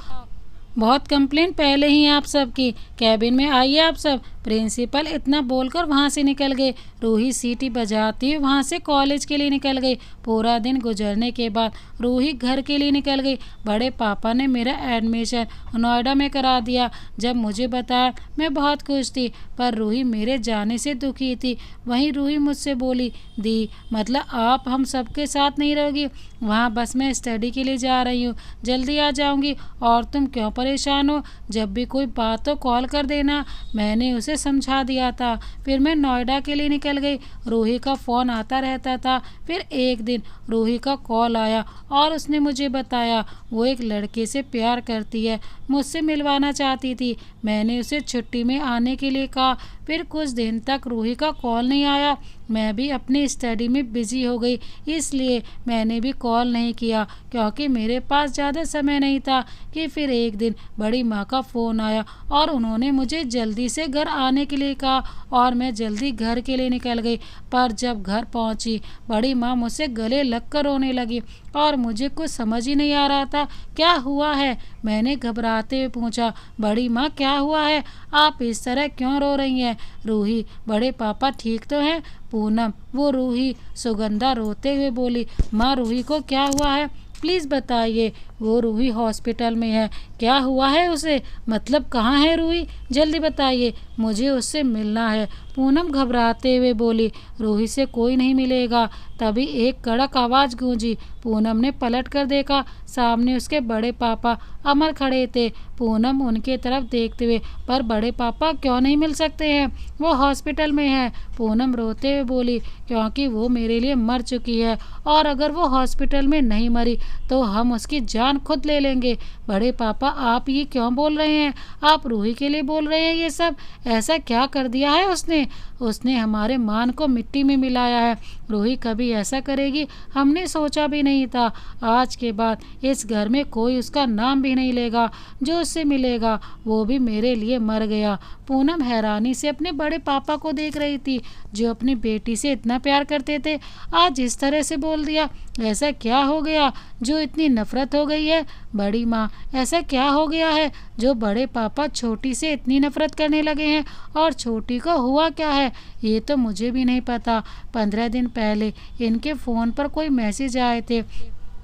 बहुत कंप्लेंट पहले ही आप सबकी, कैबिन में आइए आप सब। प्रिंसिपल इतना बोलकर वहाँ से निकल गए। रूही सीटी बजाती हुई वहाँ से कॉलेज के लिए निकल गई। पूरा दिन गुजरने के बाद रूही घर के लिए निकल गई। बड़े पापा ने मेरा एडमिशन नोएडा में करा दिया। जब मुझे बताया, मैं बहुत खुश थी, पर रूही मेरे जाने से दुखी थी। वहीं रूही मुझसे बोली, दी मतलब आप हम सबके साथ नहीं रहोगी? वहाँ बस मैं स्टडी के लिए जा रही हूँ, जल्दी आ जाऊँगी। और तुम क्यों परेशान हो? जब भी कोई बात तो कॉल कर देना। मैंने उसे समझा दिया था। फिर मैं नोएडा के लिए निकल गई। रूही का फ़ोन आता रहता था। फिर एक दिन रूही का कॉल आया और उसने मुझे बताया वो एक लड़के से प्यार करती है, मुझसे मिलवाना चाहती थी। मैंने उसे छुट्टी में आने के लिए कहा। फिर कुछ दिन तक रूही का कॉल नहीं आया। मैं भी अपनी स्टडी में बिजी हो गई, इसलिए मैंने भी कॉल नहीं किया, क्योंकि मेरे पास ज़्यादा समय नहीं था। कि फिर एक दिन बड़ी माँ का फ़ोन आया और उन्होंने मुझे जल्दी से घर आने के लिए कहा, और मैं जल्दी घर के लिए निकल गई। पर जब घर पहुंची, बड़ी माँ मुझसे गले लगकर रोने लगी और मुझे कुछ समझ ही नहीं आ रहा था क्या हुआ है। मैंने घबराते हुए पूछा, बड़ी माँ क्या हुआ है, आप इस तरह क्यों रो रही हैं? रूही, बड़े पापा ठीक तो हैं? पूनम, वो रूही। सुगंधा रोते हुए बोली, माँ रूही को क्या हुआ है, प्लीज़ बताइए। वो रूही हॉस्पिटल में है। क्या हुआ है उसे? मतलब कहाँ है रूही? जल्दी बताइए, मुझे उससे मिलना है। पूनम घबराते हुए बोली, रूही से कोई नहीं मिलेगा। तभी एक कड़क आवाज़ गूंजी। पूनम ने पलट कर देखा, सामने उसके बड़े पापा अमर खड़े थे। पूनम उनके तरफ देखते हुए, पर बड़े पापा क्यों नहीं मिल सकते हैं? वो हॉस्पिटल में है। पूनम रोते हुए बोली, क्योंकि वो मेरे लिए मर चुकी है, और अगर वो हॉस्पिटल में नहीं मरी तो हम उसकी जान खुद ले लेंगे। बड़े पापा, आप ये क्यों बोल रहे हैं? आप रूही के लिए बोल रहे हैं ये सब? ऐसा क्या कर दिया है उसने? उसने हमारे मान को मिट्टी में मिलाया है। रूही कभी ऐसा करेगी हमने सोचा भी नहीं था। आज के बाद इस घर में कोई उसका नाम भी नहीं लेगा। जो उससे मिलेगा वो भी मेरे लिए मर गया। पूनम हैरानी से अपने बड़े पापा को देख रही थी, जो अपनी बेटी से इतना प्यार करते थे, आज इस तरह से बोल दिया। ऐसा क्या हो गया जो इतनी नफरत हो गई है? बड़ी माँ, ऐसा क्या हो गया है जो बड़े पापा छोटी से इतनी नफरत करने लगे हैं? और छोटी को हुआ क्या है ये तो मुझे भी नहीं पता। 15 दिन पहले इनके फ़ोन पर कोई मैसेज आए थे,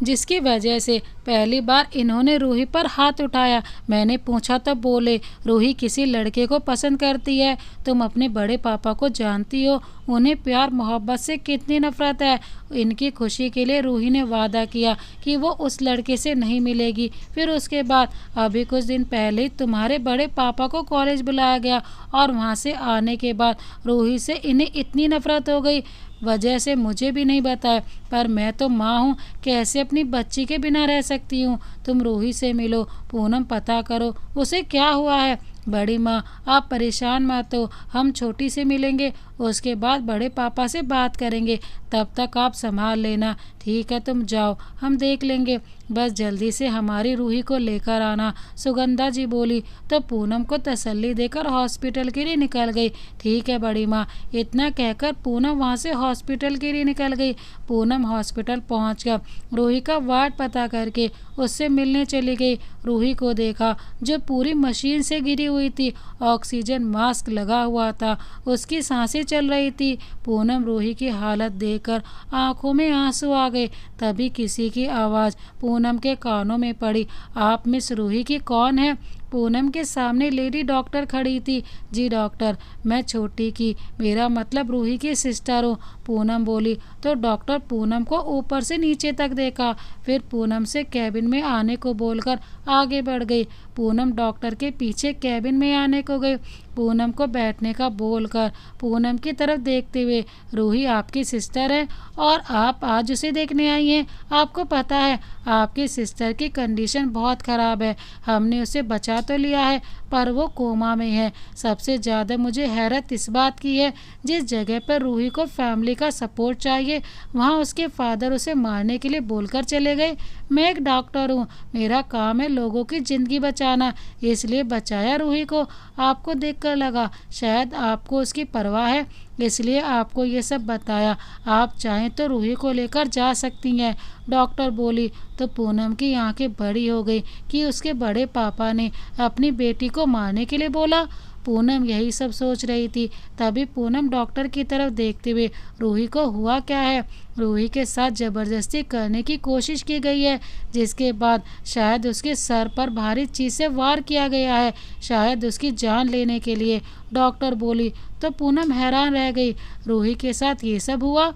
जिसकी वजह से पहली बार इन्होंने रूही पर हाथ उठाया। मैंने पूछा तो बोले रूही किसी लड़के को पसंद करती है। तुम अपने बड़े पापा को जानती हो, उन्हें प्यार मोहब्बत से कितनी नफरत है। इनकी खुशी के लिए रूही ने वादा किया कि वो उस लड़के से नहीं मिलेगी। फिर उसके बाद अभी कुछ दिन पहले तुम्हारे बड़े पापा को कॉलेज बुलाया गया, और वहाँ से आने के बाद रूही से इन्हें इतनी नफरत हो गई। वजह से मुझे भी नहीं बताया, पर मैं तो माँ हूँ, कैसे अपनी बच्ची के बिना रह सकती हूँ? तुम रूही से मिलो, पूनम पता करो उसे क्या हुआ है। बड़ी माँ, आप परेशान मत हो, हम छोटी से मिलेंगे, उसके बाद बड़े पापा से बात करेंगे। तब तक आप संभाल लेना। ठीक है, तुम जाओ, हम देख लेंगे, बस जल्दी से हमारी रूही को लेकर आना। सुगंधा जी बोली तो पूनम को तसल्ली देकर हॉस्पिटल के लिए निकल गई। ठीक है बड़ी माँ। इतना कहकर पूनम वहाँ से हॉस्पिटल के लिए निकल गई। पूनम हॉस्पिटल पहुँचकर रूही का वार्ड पता करके उससे मिलने चली गई। रूही को देखा, जो पूरी मशीन से गिरी हुई थी, ऑक्सीजन मास्क लगा हुआ था, उसकी सांसें चल रही थी। पूनम रूही की हालत देखकर आंखों में आंसू आ गए। तभी किसी की आवाज़ पूनम के कानों में पड़ी, आप मिस रूही की कौन है? पूनम के सामने लेडी डॉक्टर खड़ी थी। जी डॉक्टर, मैं छोटी की, मेरा मतलब रूही की सिस्टर हूँ। पूनम बोली तो डॉक्टर पूनम को ऊपर से नीचे तक देखा, फिर पूनम से कैबिन में आने को बोलकर आगे बढ़ गई। पूनम डॉक्टर के पीछे कैबिन में आने को गई। पूनम को बैठने का बोलकर पूनम की तरफ देखते हुए, रूही आपकी सिस्टर है और आप आज उसे देखने आई हैं। आपको पता है आपकी सिस्टर की कंडीशन बहुत ख़राब है। हमने उसे बचा तो लिया है, पर वो कोमा में है। सबसे ज़्यादा मुझे हैरत इस बात की है, जिस जगह पर रूही को फैमिली का सपोर्ट चाहिए, वहाँ उसके फादर उसे मारने के लिए बोलकर चले गए। मैं एक डॉक्टर हूँ, मेरा काम है लोगों की ज़िंदगी बचाना, इसलिए बचाया रूही को। आपको देखकर लगा शायद आपको उसकी परवाह है, इसलिए आपको ये सब बताया। आप चाहें तो रूही को लेकर जा सकती हैं। डॉक्टर बोली तो पूनम की आंखें बड़ी हो गई कि उसके बड़े पापा ने अपनी बेटी को मारने के लिए बोला। पूनम यही सब सोच रही थी। तभी पूनम डॉक्टर की तरफ देखते हुए, रूही को हुआ क्या है? रूही के साथ ज़बरदस्ती करने की कोशिश की गई है, जिसके बाद शायद उसके सर पर भारी चीज़ से वार किया गया है, शायद उसकी जान लेने के लिए। डॉक्टर बोली तो पूनम हैरान रह गई, रूही के साथ ये सब हुआ?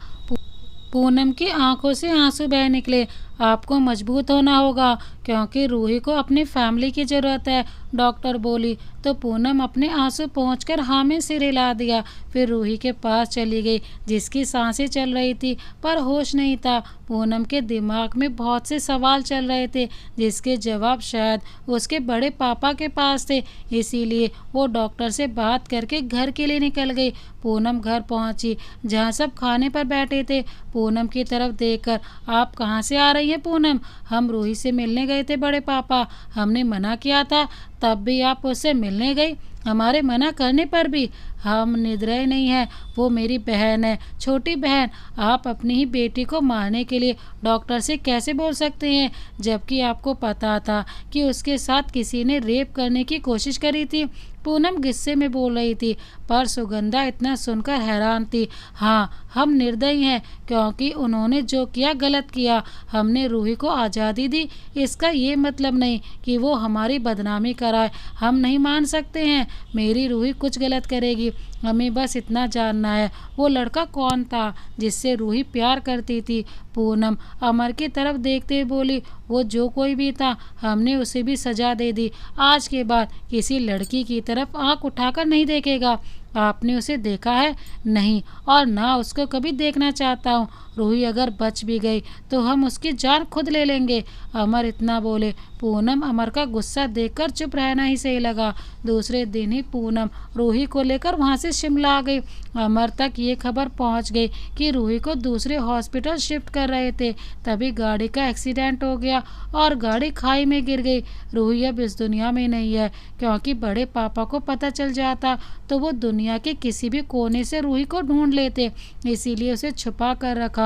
पूनम की आंखों से आंसू बह निकले। आपको मजबूत होना होगा, क्योंकि रूही को अपनी फैमिली की ज़रूरत है। डॉक्टर बोली तो पूनम अपने आंसू पोंछकर हाँ में सिर हिला दिया। फिर रूही के पास चली गई, जिसकी सांसें चल रही थी पर होश नहीं था। पूनम के दिमाग में बहुत से सवाल चल रहे थे, जिसके जवाब शायद उसके बड़े पापा के पास थे, इसीलिए वो डॉक्टर से बात करके घर के लिए निकल गई। पूनम घर पहुंची, जहां सब खाने पर बैठे थे। पूनम की तरफ देखकर, आप कहाँ से आ रही हैं पूनम? हम रूही से मिलने गए थे बड़े पापा, हमने मना किया था, तब भी आप उससे मिलने गई, हमारे मना करने पर भी। हम निडर नहीं हैं, वो मेरी बहन है, छोटी बहन। आप अपनी ही बेटी को मारने के लिए डॉक्टर से कैसे बोल सकते हैं, जबकि आपको पता था कि उसके साथ किसी ने रेप करने की कोशिश करी थी। पूनम गुस्से में बोल रही थी, पर सुगंधा इतना सुनकर हैरान थी। हाँ, हम निर्दयी हैं, क्योंकि उन्होंने जो किया गलत किया। हमने रूही को आज़ादी दी, इसका ये मतलब नहीं कि वो हमारी बदनामी कर रहा है, हम नहीं मान सकते हैं। मेरी रूही कुछ गलत करेगी, हमें बस इतना जानना है वो लड़का कौन था जिससे रूही प्यार करती थी। पूनम अमर की तरफ देखते हुए बोली, वो जो कोई भी था हमने उसे भी सजा दे दी। आज के बाद किसी लड़की की तरफ आंख उठाकर नहीं देखेगा। आपने उसे देखा है? नहीं, और ना उसको कभी देखना चाहता हूँ। रूही अगर बच भी गई तो हम उसकी जान खुद ले लेंगे। अमर इतना बोले। पूनम अमर का गुस्सा देखकर चुप रहना ही सही लगा। दूसरे दिन ही पूनम रूही को लेकर वहाँ से शिमला आ गई। अमर तक ये खबर पहुँच गई कि रूही को दूसरे हॉस्पिटल शिफ्ट कर रहे थे। तभी गाड़ी का एक्सीडेंट हो गया और गाड़ी खाई में गिर गई। रूही अब इस दुनिया में नहीं है, क्योंकि बड़े पापा को पता चल जाता तो वो दुनिया के किसी भी कोने से रूही को ढूंढ लेते, इसीलिए उसे छुपा कर रखा।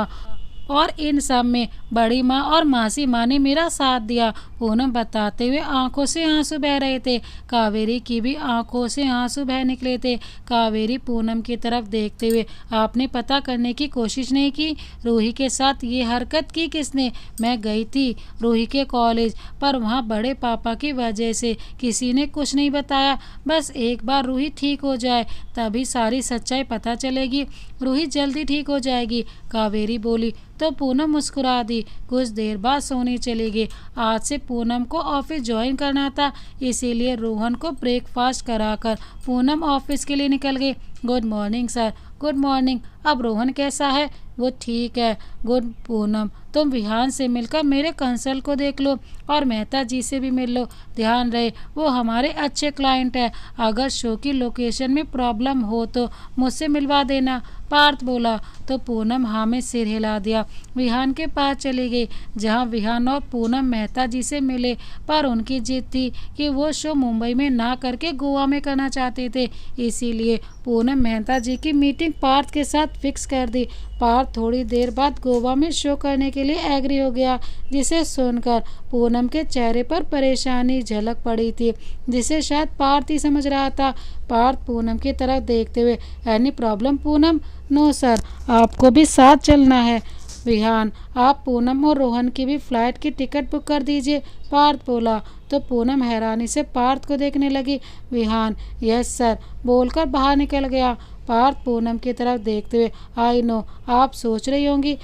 और इन सब में बड़ी माँ और मासी माँ ने मेरा साथ दिया। पूनम बताते हुए आंखों से आंसू बह रहे थे। कावेरी की भी आंखों से आंसू बह निकले थे। कावेरी पूनम की तरफ देखते हुए, आपने पता करने की कोशिश नहीं की रूही के साथ ये हरकत की किसने? मैं गई थी रूही के कॉलेज, पर वहाँ बड़े पापा की वजह से किसी ने कुछ नहीं बताया। बस एक बार रूही ठीक हो जाए तभी सारी सच्चाई पता चलेगी। रूही जल्दी ठीक हो जाएगी, कावेरी बोली तो पूनम मुस्कुरा दी। कुछ देर बाद सोने चली गई। आज से पूनम को ऑफिस ज्वाइन करना था, इसीलिए रोहन को ब्रेकफास्ट कराकर पूनम ऑफिस के लिए निकल गई। Good morning sir. Good morning. अब रोहन कैसा है? वो ठीक है। गुड। पूनम तुम विहान से मिलकर मेरे कंसल को देख लो और मेहता जी से भी मिल लो। ध्यान रहे वो हमारे अच्छे क्लाइंट है। अगर शो की लोकेशन में प्रॉब्लम हो तो मुझसे मिलवा देना, पार्थ बोला। तो पूनम हाँ में सिर हिला दिया। विहान के पास चली गई, जहाँ विहान और पूनम मेहता जी से मिले, पर उनकी जिद थी कि वो शो मुंबई में ना करके गोवा में करना चाहते थे। इसीलिए पूनम मेहता जी की मीटिंग पार्थ के साथ फिक्स कर दी। पार्थ थोड़ी देर बाद गोवा में शो करने के लिए एग्री हो गया, जिसे सुनकर पूनम के चेहरे पर परेशानी झलक पड़ी थी, जिसे शायद पार्थ ही समझ रहा था। पार्थ पूनम की तरफ देखते हुए, any problem Poonam? No sir, आपको भी साथ चलना है। विहान आप पूनम और रोहन की भी फ्लाइट की टिकट बुक कर दीजिए, पार्थ बोला। तो पूनम हैरानी से पार्थ को देखने लगी। विहान यस सर बोलकर बाहर निकल गया। पार्थ पूनम की तरफ देखते हुए, आई नो आप सोच रही होंगी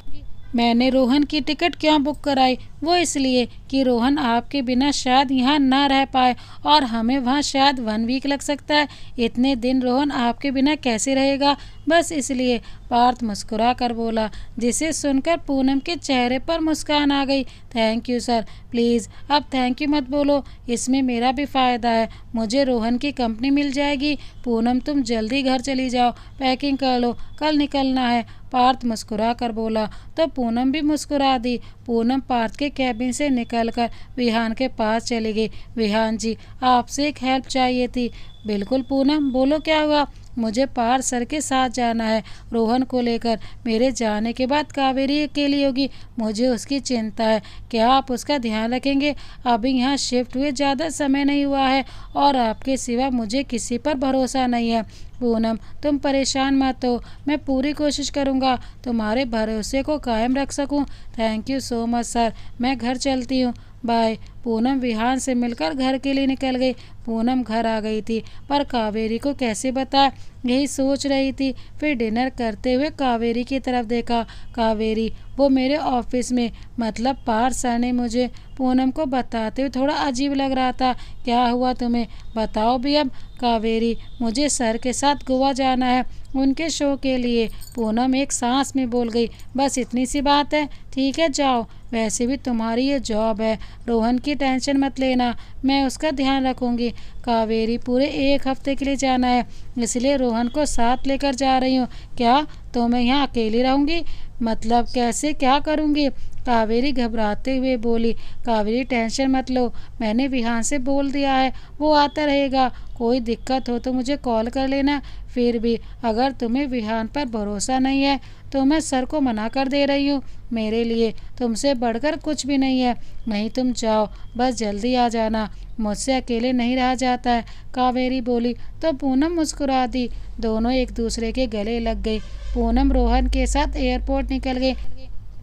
मैंने रोहन की टिकट क्यों बुक कराई। वो इसलिए कि रोहन आपके बिना शायद यहाँ ना रह पाए और हमें वहाँ शायद 1 वीक लग सकता है। इतने दिन रोहन आपके बिना कैसे रहेगा, बस इसलिए। पार्थ मुस्कुरा कर बोला, जिसे सुनकर पूनम के चेहरे पर मुस्कान आ गई। Thank you sir. प्लीज़ अब थैंक यू मत बोलो, इसमें मेरा भी फ़ायदा है, मुझे रोहन की कंपनी मिल जाएगी। पूनम तुम जल्दी घर चली जाओ, पैकिंग कर लो, कल निकलना है। पार्थ मुस्कुरा कर बोला। तो पूनम भी मुस्कुरा दी। पूनम पार्थ के कैबिन से निकलकर विहान के पास चली गई। विहान जी आपसे एक हेल्प चाहिए थी। बिल्कुल पूनम बोलो क्या हुआ। मुझे पार्थ सर के साथ जाना है रोहन को लेकर। मेरे जाने के बाद कावेरी अकेली होगी, मुझे उसकी चिंता है। क्या आप उसका ध्यान रखेंगे? अभी यहाँ शिफ्ट हुए ज़्यादा समय नहीं हुआ है और आपके सिवा मुझे किसी पर भरोसा नहीं है। पूनम तुम परेशान मत हो, मैं पूरी कोशिश करूँगा तुम्हारे भरोसे को कायम रख सकूँ। Thank you so much sir, मैं घर चलती हूँ, बाय। पूनम विहान से मिलकर घर के लिए निकल गई। पूनम घर आ गई थी, पर कावेरी को कैसे बताए, यही सोच रही थी। फिर डिनर करते हुए कावेरी की तरफ देखा। कावेरी वो मेरे ऑफिस में, मतलब पार्थ सर ने मुझे पूनम को बताते हुए थोड़ा अजीब लग रहा था। क्या हुआ तुम्हें, बताओ भी अब। कावेरी मुझे सर के साथ गोवा जाना है उनके शो के लिए। पूनम एक सांस में बोल गई, बस इतनी सी बात है, ठीक है जाओ। वैसे भी तुम्हारी ये जॉब है, रोहन की टेंशन मत लेना, मैं उसका ध्यान रखूँगी। कावेरी पूरे 1 हफ्ते के लिए जाना है, इसलिए रोहन को साथ लेकर जा रही हूँ। क्या तो मैं यहाँ अकेली रहूँगी? मतलब कैसे, क्या करूँगी? कावेरी घबराते हुए बोली। कावेरी टेंशन मत लो, मैंने विहान से बोल दिया है, वो आता रहेगा। कोई दिक्कत हो तो मुझे कॉल कर लेना। फिर भी अगर तुम्हें विहान पर भरोसा नहीं है तो मैं सर को मना कर दे रही हूँ। मेरे लिए तुमसे बढ़कर कुछ भी नहीं है। नहीं तुम जाओ, बस जल्दी आ जाना, मुझसे अकेले नहीं रहा जाता है, कावेरी बोली। तो पूनम मुस्कुरा दी। दोनों एक दूसरे के गले लग गई। पूनम रोहन के साथ एयरपोर्ट निकल गई।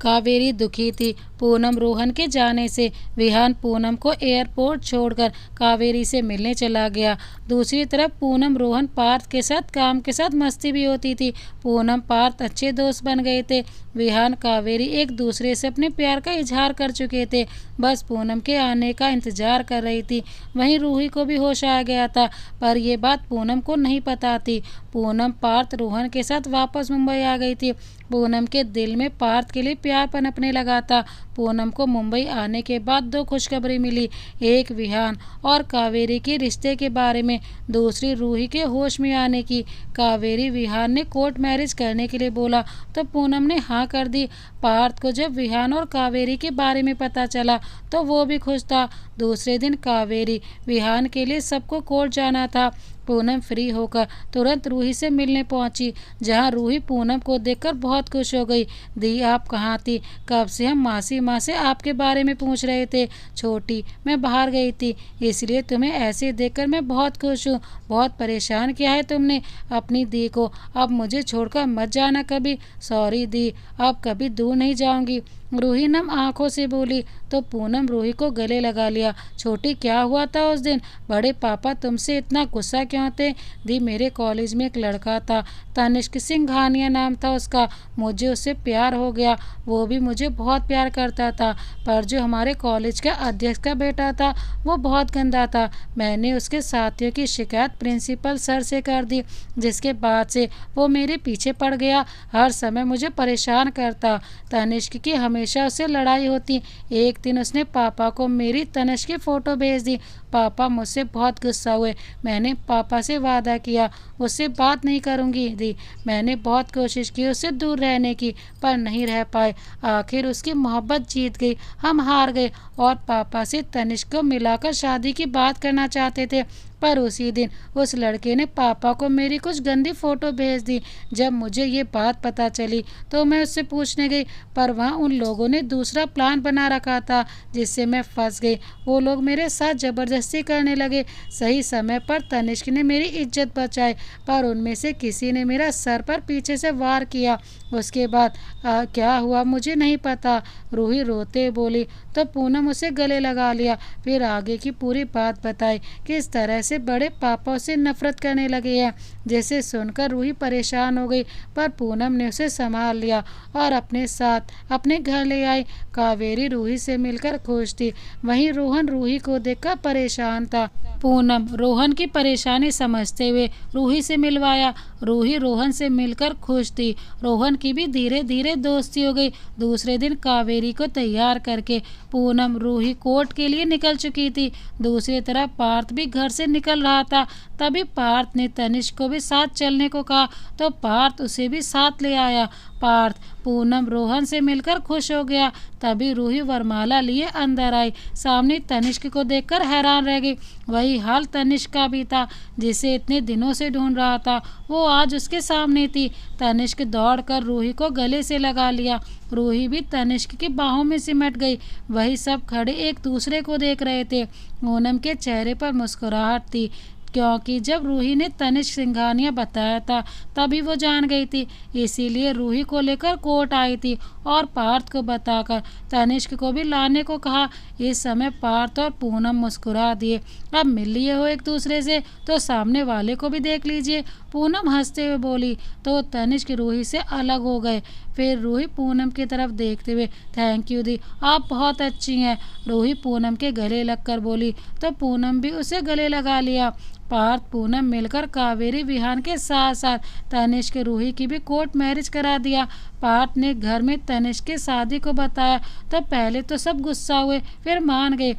कावेरी दुखी थी पूनम रोहन के जाने से। विहान पूनम को एयरपोर्ट छोड़कर कावेरी से मिलने चला गया। दूसरी तरफ पूनम रोहन पार्थ के साथ काम के साथ मस्ती भी होती थी। पूनम पार्थ अच्छे दोस्त बन गए थे। विहान कावेरी एक दूसरे से अपने प्यार का इजहार कर चुके थे, बस पूनम के आने का इंतजार कर रही थी। वहीं रूही को भी होश आ गया था, पर यह बात पूनम को नहीं पता थी। पूनम पार्थ रोहन के साथ वापस मुंबई आ गई थी। पूनम के दिल में पार्थ के लिए प्यार पनपने लगा था। पूनम को मुंबई आने के बाद दो खुशखबरी मिली, एक विहान और कावेरी के रिश्ते के बारे में, दूसरी रूही के होश में आने की। कावेरी विहान ने कोर्ट मैरिज करने के लिए बोला तो पूनम ने हाँ कर दी। पार्थ को जब विहान और कावेरी के बारे में पता चला तो वो भी खुश था। दूसरे दिन कावेरी विहान के लिए सबको कोर्ट जाना था। पूनम फ्री होकर तुरंत रूही से मिलने पहुंची, जहां रूही पूनम को देखकर बहुत खुश हो गई। दी आप कहाँ थी? कब से हम मासी माँ से आपके बारे में पूछ रहे थे। छोटी, मैं बाहर गई थी इसलिए तुम्हें ऐसे देखकर मैं बहुत खुश हूँ। बहुत परेशान किया है तुमने अपनी दी को। अब मुझे छोड़कर मत जाना कभी। सॉरी दी, अब कभी दूर नहीं जाऊंगी। रूही नम आंखों से बोली तो पूनम रूही को गले लगा लिया। छोटी, क्या हुआ था उस दिन? बड़े पापा तुमसे इतना गुस्सा क्यों थे? दी, मेरे कॉलेज में एक लड़का था, तनिष्क सिंघानिया नाम था उसका। मुझे उससे प्यार हो गया, वो भी मुझे बहुत प्यार करता था। पर जो हमारे कॉलेज का अध्यक्ष का बेटा था वो बहुत गंदा था। मैंने उसके साथियों की शिकायत प्रिंसिपल सर से कर दी, जिसके बाद से वो मेरे पीछे पड़ गया, हर समय मुझे परेशान करता। तनिष्क की हमेशा उससे लड़ाई होती। एक दिन उसने पापा को मेरी तनिष्क की फ़ोटो भेज दी। पापा मुझसे बहुत गुस्सा हुए। मैंने पापा से वादा किया उससे बात नहीं करूंगी दी। मैंने बहुत कोशिश की उससे दूर रहने की, पर नहीं रह पाए। आखिर उसकी मोहब्बत जीत गई, हम हार गए और पापा से तनिष्क को मिलाकर शादी की बात करना चाहते थे। पर उसी दिन उस लड़के ने पापा को मेरी कुछ गंदी फ़ोटो भेज दी। जब मुझे ये बात पता चली तो मैं उससे पूछने गई, पर वहाँ उन लोगों ने दूसरा प्लान बना रखा था जिससे मैं फंस गई। वो लोग मेरे साथ ज़बरदस्ती करने लगे। सही समय पर तनिष्क ने मेरी इज्जत बचाई, पर उनमें से किसी ने मेरा सर पर पीछे से वार किया। उसके बाद क्या हुआ मुझे नहीं पता। रूही रोते बोली तो पूनम उसे गले लगा लिया। फिर आगे की पूरी बात बताई, किस तरह से बड़े पापा से नफरत करने लगे हैं। जैसे सुनकर रूही परेशान हो गई, पर पूनम ने उसे संभाल लिया और अपने साथ अपने घर ले आई। कावेरी रूही से मिलकर खुश थी, वहीं रोहन रूही को देखकर परेशान था। पूनम रोहन की परेशानी समझते हुए रूही से मिलवाया। रूही रोहन से मिलकर खुश थी। रोहन की भी धीरे धीरे दोस्ती हो गई। दूसरे दिन कावेरी को तैयार करके पूनम रूही कोर्ट के लिए निकल चुकी थी। दूसरी तरफ पार्थ भी घर से निकल रहा था। तभी पार्थ ने तनिष्क को भी साथ चलने को कहा तो पार्थ उसे भी साथ ले आया। पार्थ पूनम रोहन से मिलकर खुश हो गया। तभी रूही वरमाला लिए अंदर आई। सामने तनिष्क को देखकर हैरान रह गई। वही हाल तनिष्क का भी था, जिसे इतने दिनों से ढूंढ रहा था। वो आज उसके सामने थी। तनिष्क दौड़कर रूही को गले से लगा लिया। रूही भी तनिष्क की बाहों में सिमट गई। वही सब खड़े एक दूसरे को देख रहे थे। पूनम के चेहरे पर मुस्कुराहट थी, क्योंकि जब रूही ने तनिष्क सिंघानिया बताया था तभी वो जान गई थी। इसीलिए रूही को लेकर कोर्ट आई थी और पार्थ को बताकर तनिष्क को भी लाने को कहा। इस समय पार्थ और पूनम मुस्कुरा दिए। अब मिल लिए हो एक दूसरे से तो सामने वाले को भी देख लीजिए। पूनम हंसते हुए बोली तो तनिष्क रूही से अलग हो गए। फिर रूही पूनम की तरफ देखते हुए, थैंक यू दी, आप बहुत अच्छी हैं। रूही पूनम के गले लगकर बोली तो पूनम भी उसे गले लगा लिया। पार्थ पूनम मिलकर कावेरी विहान के साथ साथ तनिष्क रूही की भी कोर्ट मैरिज करा दिया। पार्थ ने घर में तनिष्क की शादी को बताया तो पहले तो सब गुस्सा हुए, फिर मान गए।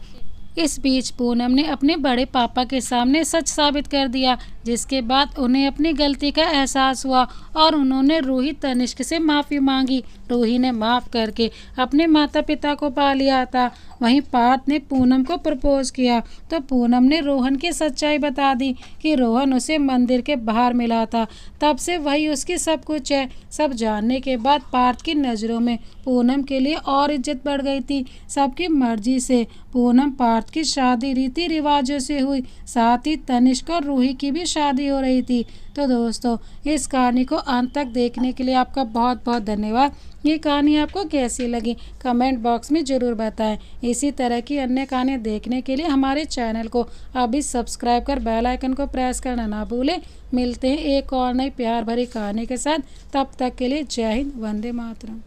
इस बीच पूनम ने अपने बड़े पापा के सामने सच साबित कर दिया, जिसके बाद उन्हें अपनी गलती का एहसास हुआ और उन्होंने रूही तनिष्क से माफ़ी मांगी। रूही ने माफ़ करके अपने माता पिता को पा लिया था। वहीं पार्थ ने पूनम को प्रपोज किया तो पूनम ने रोहन की सच्चाई बता दी कि रोहन उसे मंदिर के बाहर मिला था। तब से वही उसकी सब कुछ है। सब जानने के बाद पार्थ की नज़रों में पूनम के लिए और इज्जत बढ़ गई थी। सबकी मर्जी से पूनम पार्थ पार्थ की शादी रीति रिवाजों से हुई, साथ ही तनिष्क और रूही की भी शादी हो रही थी। तो दोस्तों, इस कहानी को अंत तक देखने के लिए आपका बहुत बहुत धन्यवाद। ये कहानी आपको कैसी लगी कमेंट बॉक्स में ज़रूर बताएं। इसी तरह की अन्य कहानियाँ देखने के लिए हमारे चैनल को अभी सब्सक्राइब कर बेल आइकन को प्रेस करना ना भूलें। मिलते हैं एक और नई प्यार भरी कहानी के साथ। तब तक के लिए जय हिंद, वंदे मातरम।